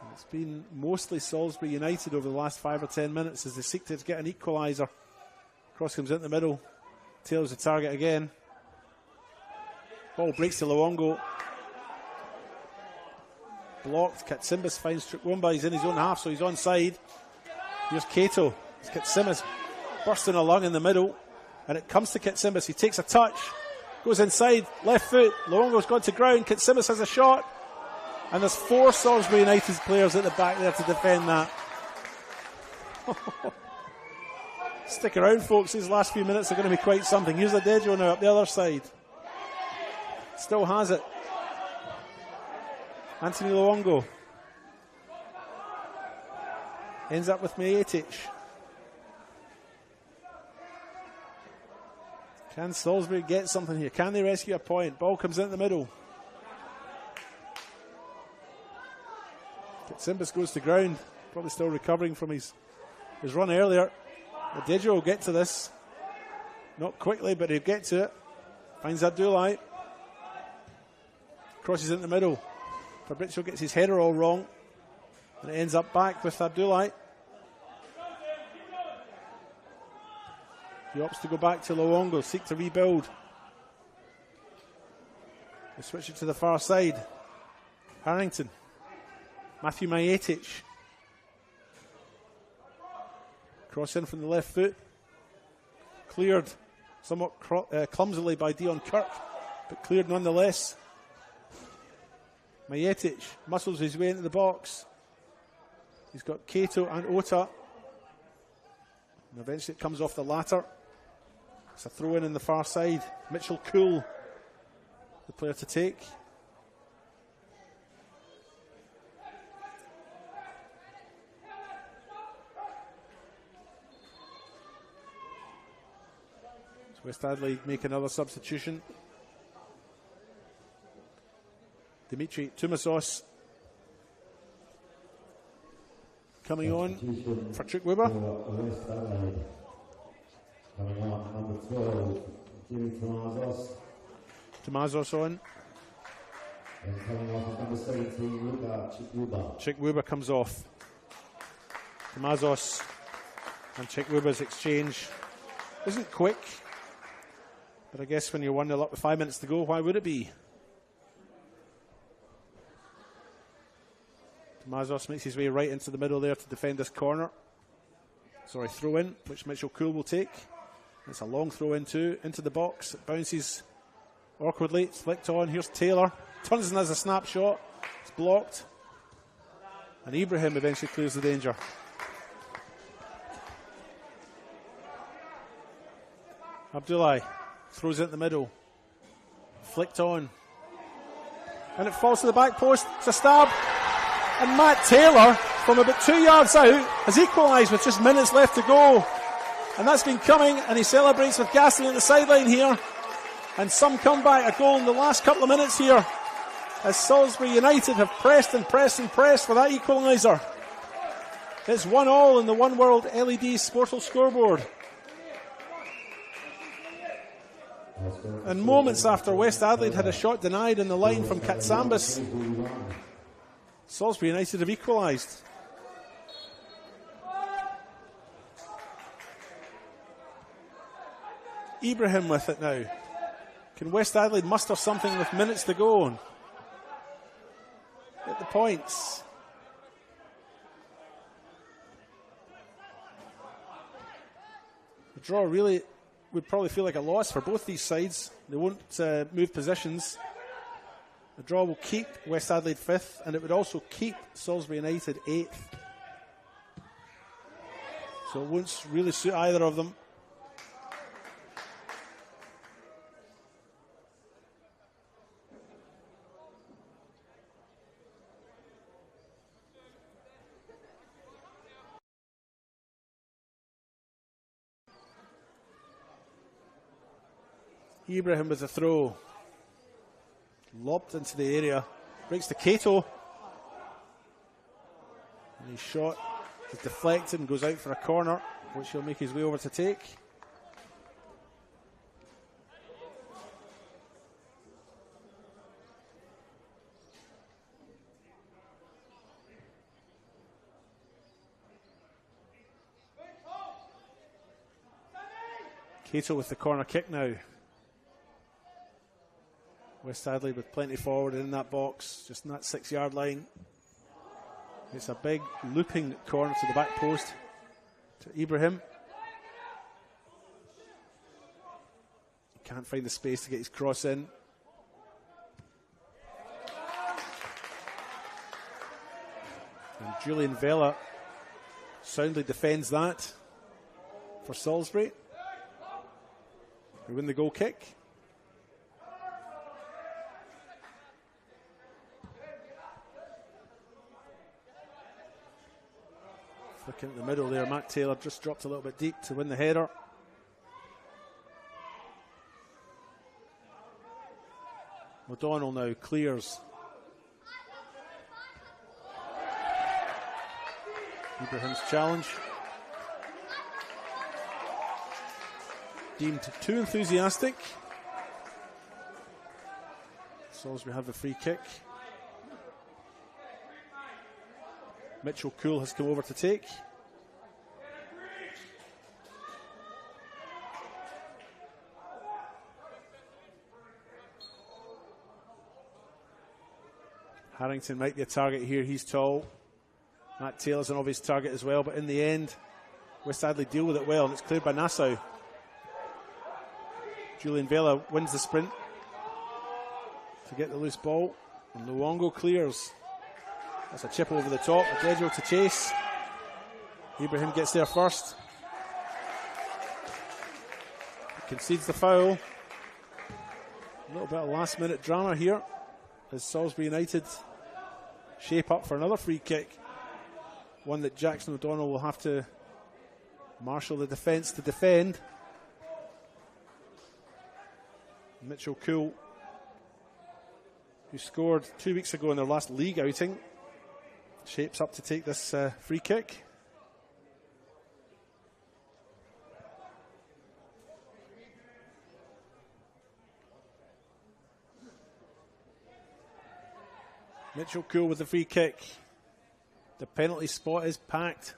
And it's been mostly Salisbury United over the last 5 or 10 minutes as they seek to get an equaliser. Cross comes into the middle. Taylor's the target again. Ball breaks to Luongo. Blocked. Katsimbas finds Chikwuba. He's in his own half, so he's onside. Here's Kato. It's Katsimbas bursting along in the middle. And it comes to Katsimbas. He takes a touch. Goes inside. Left foot. Luongo's gone to ground. Katsimbas has a shot. And there's 4 Salisbury United players at the back there to defend that. Stick around, folks. These last few minutes are going to be quite something. Here's Adejo now up the other side. Still has it. Anthony Luongo. Ends up with Mijetic. Can Salisbury get something here? Can they rescue a point? Ball comes into the middle. Katsimbas goes to ground. Probably still recovering from his run earlier. Adejo will get to this. Not quickly, but he'll get to it. Finds Abdullahi. Crosses into the middle. Fabrizio gets his header all wrong. And it ends up back with Abdullahi. He opts to go back to Luongo, seek to rebuild. They switch it to the far side. Harrington. Matthew Mijetic. Cross in from the left foot. Cleared somewhat clumsily by Dion Kirk, but cleared nonetheless. Majetic muscles his way into the box. He's got Kato and Ota. And eventually it comes off the latter. It's a throw in the far side. Mitchell Cool, the player to take. So West Adelaide make another substitution. Dimitri Tumasos coming on for Chuck Weber. Coming on, number 12, Jimmy Tomazos. Tomazos on. And coming off, number 17, Chick Weber. Chick Weber comes off. Tomazos and Chick Weber's exchange isn't quick, but I guess when you're 1-0 up with 5 minutes to go, why would it be? Tomazos makes his way right into the middle there to defend this corner. Sorry, throw in, which Mitchell Cool will take. It's a long throw in too, into the box. It bounces awkwardly. It's flicked on. Here's Taylor. Turns in as a snapshot. It's blocked. And Ibrahim eventually clears the danger. Abdullahi throws it in the middle. Flicked on. And it falls to the back post. It's a stab. And Matt Taylor, from about 2 yards out, has equalised with just minutes left to go. And that's been coming, and he celebrates with Gaston at the sideline here. And some comeback, a goal in the last couple of minutes here, as Salisbury United have pressed and pressed and pressed for that equaliser. It's 1-1 in the One World LED Sportal scoreboard. And moments after West Adelaide had a shot denied in the line from Katsambas, Salisbury United have equalised. Ibrahim with it now. Can West Adelaide muster something with minutes to go on? Get the points. The draw really would probably feel like a loss for both these sides. They won't move positions. The draw will keep West Adelaide 5th, and it would also keep Salisbury United 8th. So it won't really suit either of them. Ibrahim with the throw. Lobbed into the area. Breaks to Kato. And his shot is deflected and goes out for a corner, which he'll make his way over to take. Kato with the corner kick now. West Adelaide with plenty forward in that box, just in that 6-yard line. It's a big looping corner to the back post to Ibrahim. He can't find the space to get his cross in. And Julian Vela soundly defends that for Salisbury. They win the goal kick. Looking at the middle there, Matt Taylor just dropped a little bit deep to win the header. O'Donnell now clears. Ibrahim's challenge. Deemed too enthusiastic. Salisbury have the free kick. Mitchell Cool has come over to take. Harrington might be a target here, he's tall. Matt Taylor's an obvious target as well, but in the end, West Adelaide deal with it well, and it's cleared by Nassau. Julian Vela wins the sprint to get the loose ball, and Luongo clears. That's a chip over the top. Adejo to chase. Ibrahim gets there first. Concedes the foul. A little bit of last minute drama here as Salisbury United shape up for another free kick. One that Jackson O'Donnell will have to marshal the defence to defend. Mitchell Cool, who scored 2 weeks ago in their last league outing, shapes up to take this free kick. Mitchell Cool with the free kick. The penalty spot is packed.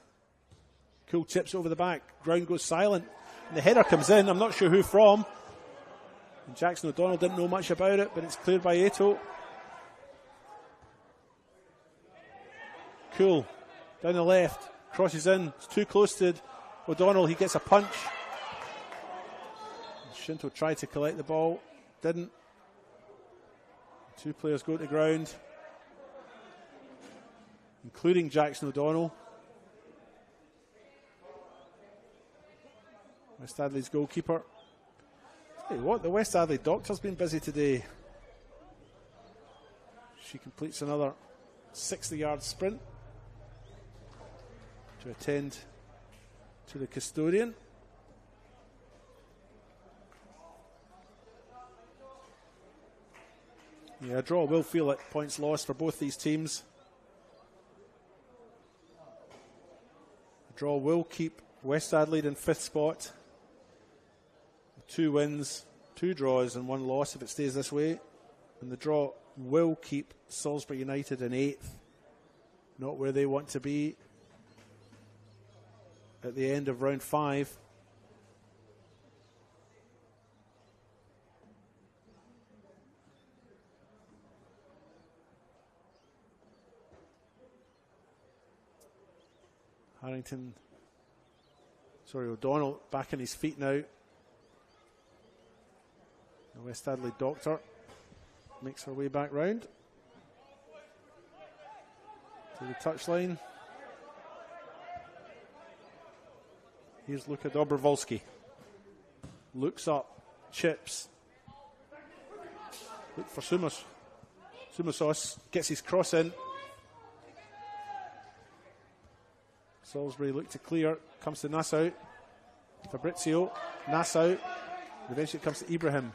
Cool chips over the back. Ground goes silent. And the header comes in. I'm not sure who from. And Jackson O'Donnell didn't know much about it, but it's cleared by Eto'o. Cool. Down the left. Crosses in. It's too close to O'Donnell. He gets a punch. Shinto tried to collect the ball. Didn't. Two players go to the ground, including Jackson O'Donnell. West Adelaide's goalkeeper. Hey, what? The West Adelaide doctor's been busy today. She completes another 60-yard sprint to attend to the custodian. Yeah, a draw will feel like points lost for both these teams. A draw will keep West Adelaide in 5th spot. 2 wins, 2 draws and 1 loss if it stays this way. And the draw will keep Salisbury United in 8th. Not where they want to be at the end of round 5. O'Donnell back on his feet now. The West Adelaide doctor makes her way back round to the touchline. Here's Luka Dobrovolsky. Looks up, chips. Look for Sumas. Sumasos gets his cross in. Salisbury look to clear, comes to Nassau. Fabrizio, Nassau. Eventually it comes to Ibrahim.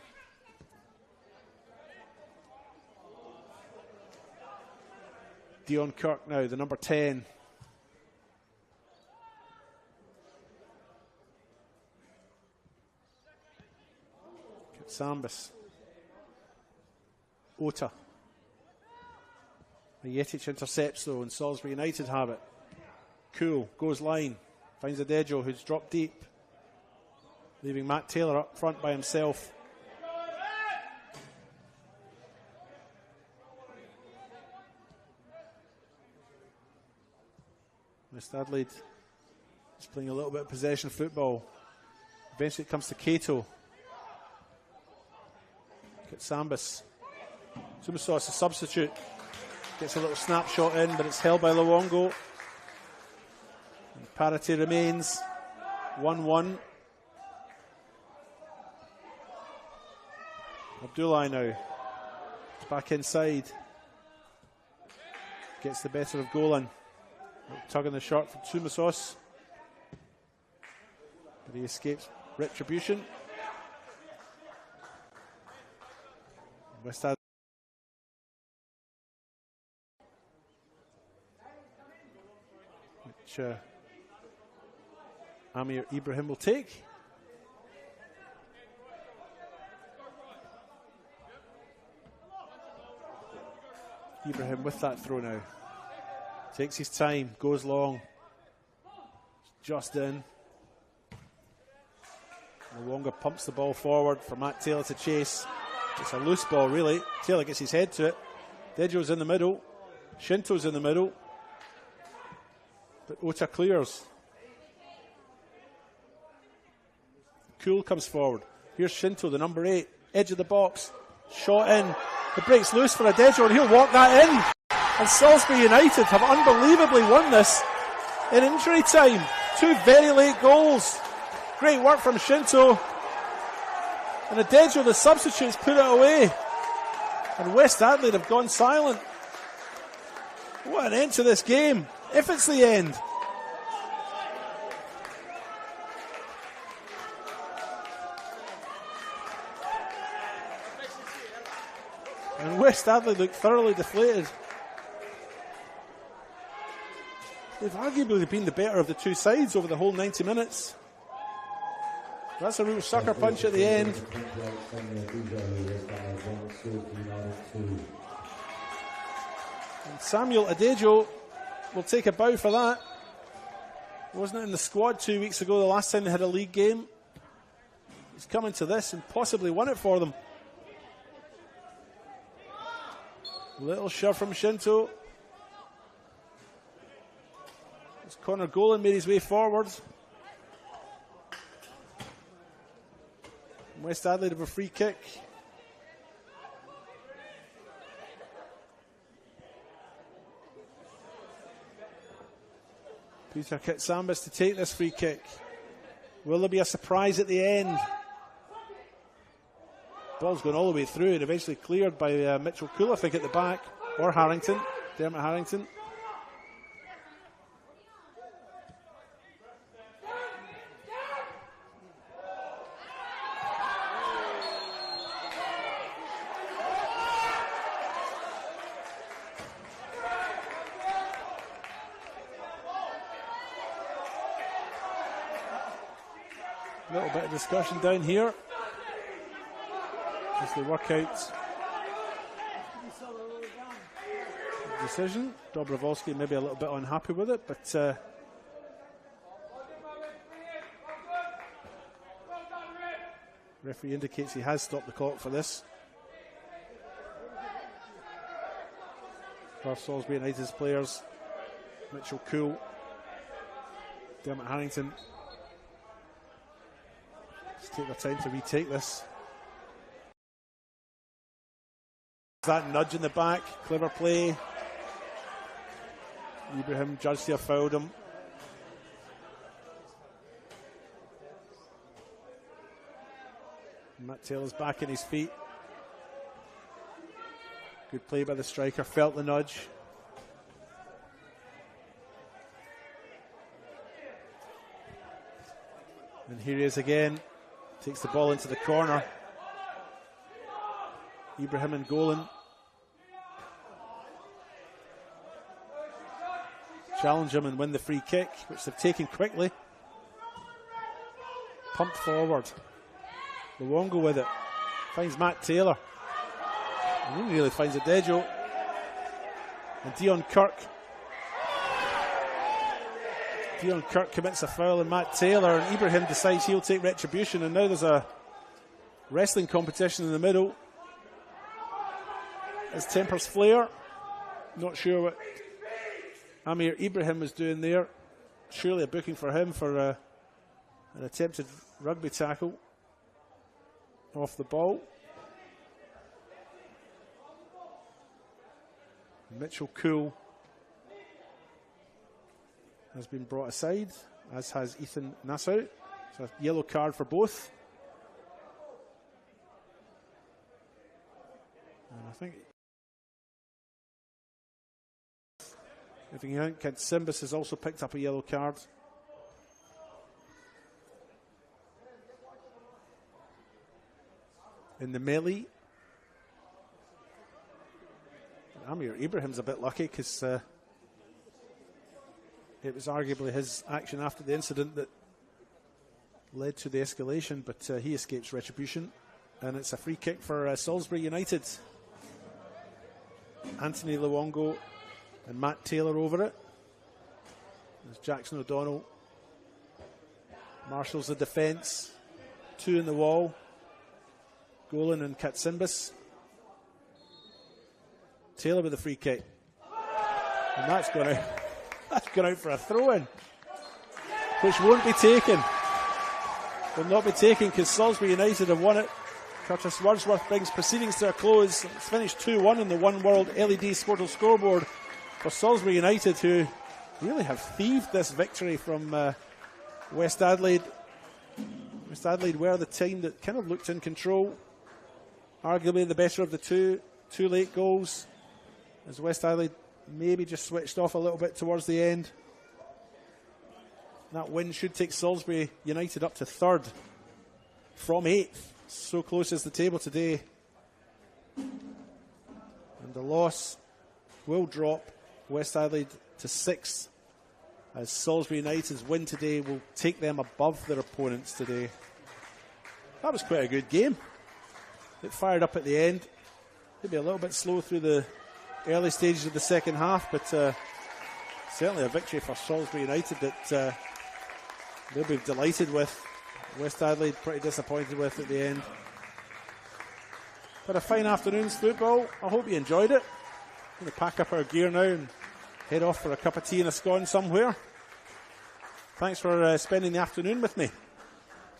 Dion Kirk now, the number 10. Sambas. Ota. Majetic intercepts though, and Salisbury United have it. Cool, goes line, finds Adejo who's dropped deep, leaving Matt Taylor up front by himself. West Adelaide is playing a little bit of possession football. Eventually it comes to Cato. Gets Sambas. Sumasos, a substitute, gets a little snapshot in, but it's held by Luongo. And parity remains 1-1. Abdullah now back inside, gets the better of Golan. Tugging the shot from Sumasos, but he escapes retribution. West Adelaide. Which Amir Ibrahim will take. Ibrahim with that throw now. Takes his time, goes long. Just in. Luongo pumps the ball forward for Matt Taylor to chase. It's a loose ball, really. Taylor gets his head to it. Dejo's in the middle. Shinto's in the middle. But Ota clears. Cool comes forward. Here's Shinto, the number 8, edge of the box, shot in. It breaks loose for Adejo, and he'll walk that in. And Salisbury United have unbelievably won this in injury time. 2 very late goals. Great work from Shinto. And Adejo, the substitutes, put it away. And West Adelaide have gone silent. What an end to this game, if it's the end. And West Adelaide look thoroughly deflated. They've arguably been the better of the two sides over the whole 90 minutes. That's a real sucker punch at the end. And Samuel Adejo will take a bow for that. Wasn't in the squad 2 weeks ago, the last time they had a league game. He's come into this and possibly won it for them. Little shove from Shinto. As Connor Golan made his way forward. West Adelaide have a free kick. Peter Kitsambas to take this free kick. Will there be a surprise at the end? Ball's gone all the way through and eventually cleared by Mitchell Cool, I think, at the back. Or Harrington. Dermot Harrington. A little bit of discussion down here as they work out the decision. Dobrovolsky maybe a little bit unhappy with it, but referee indicates he has stopped the clock for this. For Salisbury United's players, Mitchell Cool, Dermot Harrington, just take their time to retake this. That nudge in the back, clever play. Ibrahim judged to have fouled him. Matt Taylor's back in his feet. Good play by the striker, felt the nudge. And here he is again. Takes the ball into the corner. Ibrahim and Golan challenge him and win the free kick, which they've taken quickly. Pumped forward. Luongo with it. Finds Matt Taylor. And he really finds Adejo. And Dion Kirk. Dion Kirk commits a foul and Matt Taylor, and Ibrahim decides he'll take retribution, and now there's a wrestling competition in the middle. As tempers flare. Not sure what Amir Ibrahim was doing there. Surely a booking for him for an attempted rugby tackle off the ball. Mitchell Cool has been brought aside, as has Ethan Nassau. So a yellow card for both. And I think Kent Simbas has also picked up a yellow card. In the melee. Amir Ibrahim's a bit lucky because it was arguably his action after the incident that led to the escalation, but he escapes retribution. And it's a free kick for Salisbury United. Anthony Luongo and Matt Taylor over it. There's Jackson O'Donnell. Marshals the defence. 2 in the wall. Golan and Katsimbas. Taylor with the free kick. And that's gone out. That's gone out for a throw-in, which won't be taken. will not be taken because Salisbury United have won it. Curtis Wordsworth brings proceedings to a close. It's finished 2-1 in the One World LED Sportal scoreboard for Salisbury United, who really have thieved this victory from West Adelaide. West Adelaide were the team that kind of looked in control. Arguably the better of the two late goals, as West Adelaide maybe just switched off a little bit towards the end. That win should take Salisbury United up to 3rd from 8th. So close is the table today. And the loss will drop West Adelaide to 6th, as Salisbury United's win today will take them above their opponents today. That was quite a good game. It fired up at the end. Maybe a little bit slow through the early stages of the second half, but certainly a victory for Salisbury United that they'll be delighted with. West Adelaide pretty disappointed with at the end. But a fine afternoon's football. I hope you enjoyed it. I'm going to pack up our gear now and head off for a cup of tea and a scone somewhere. Thanks for spending the afternoon with me.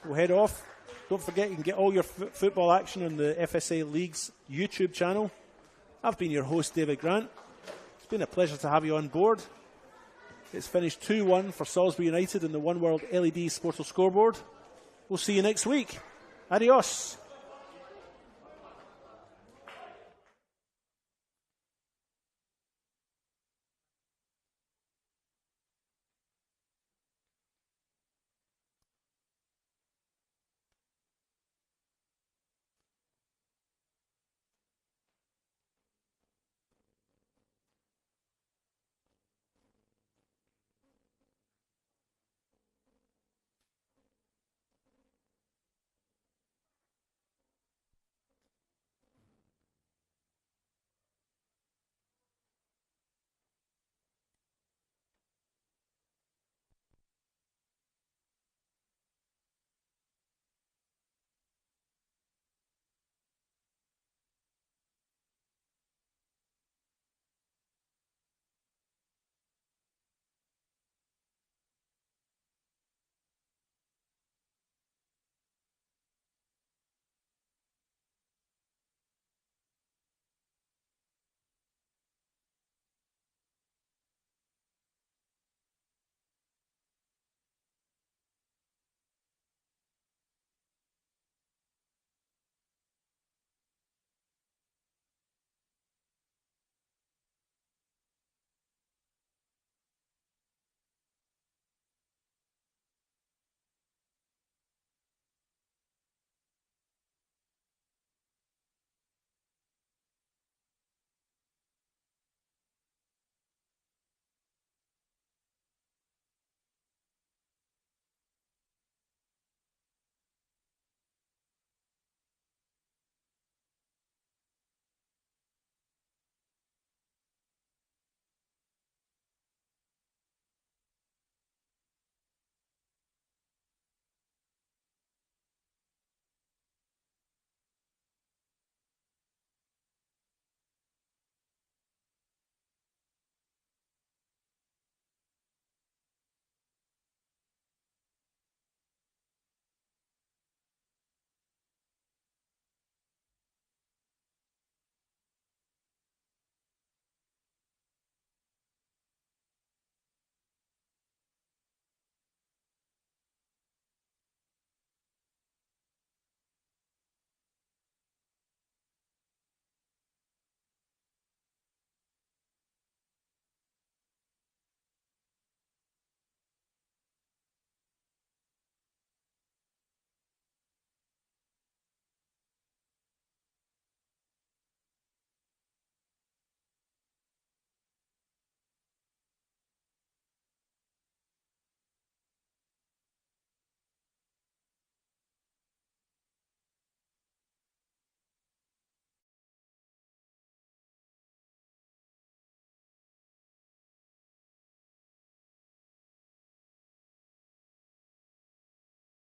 We'll head off. Don't forget you can get all your football action on the FSA League's YouTube channel. I've been your host, David Grant. It's been a pleasure to have you on board. It's finished 2-1 for Salisbury United in the One World LED Sportal scoreboard. We'll see you next week. Adios.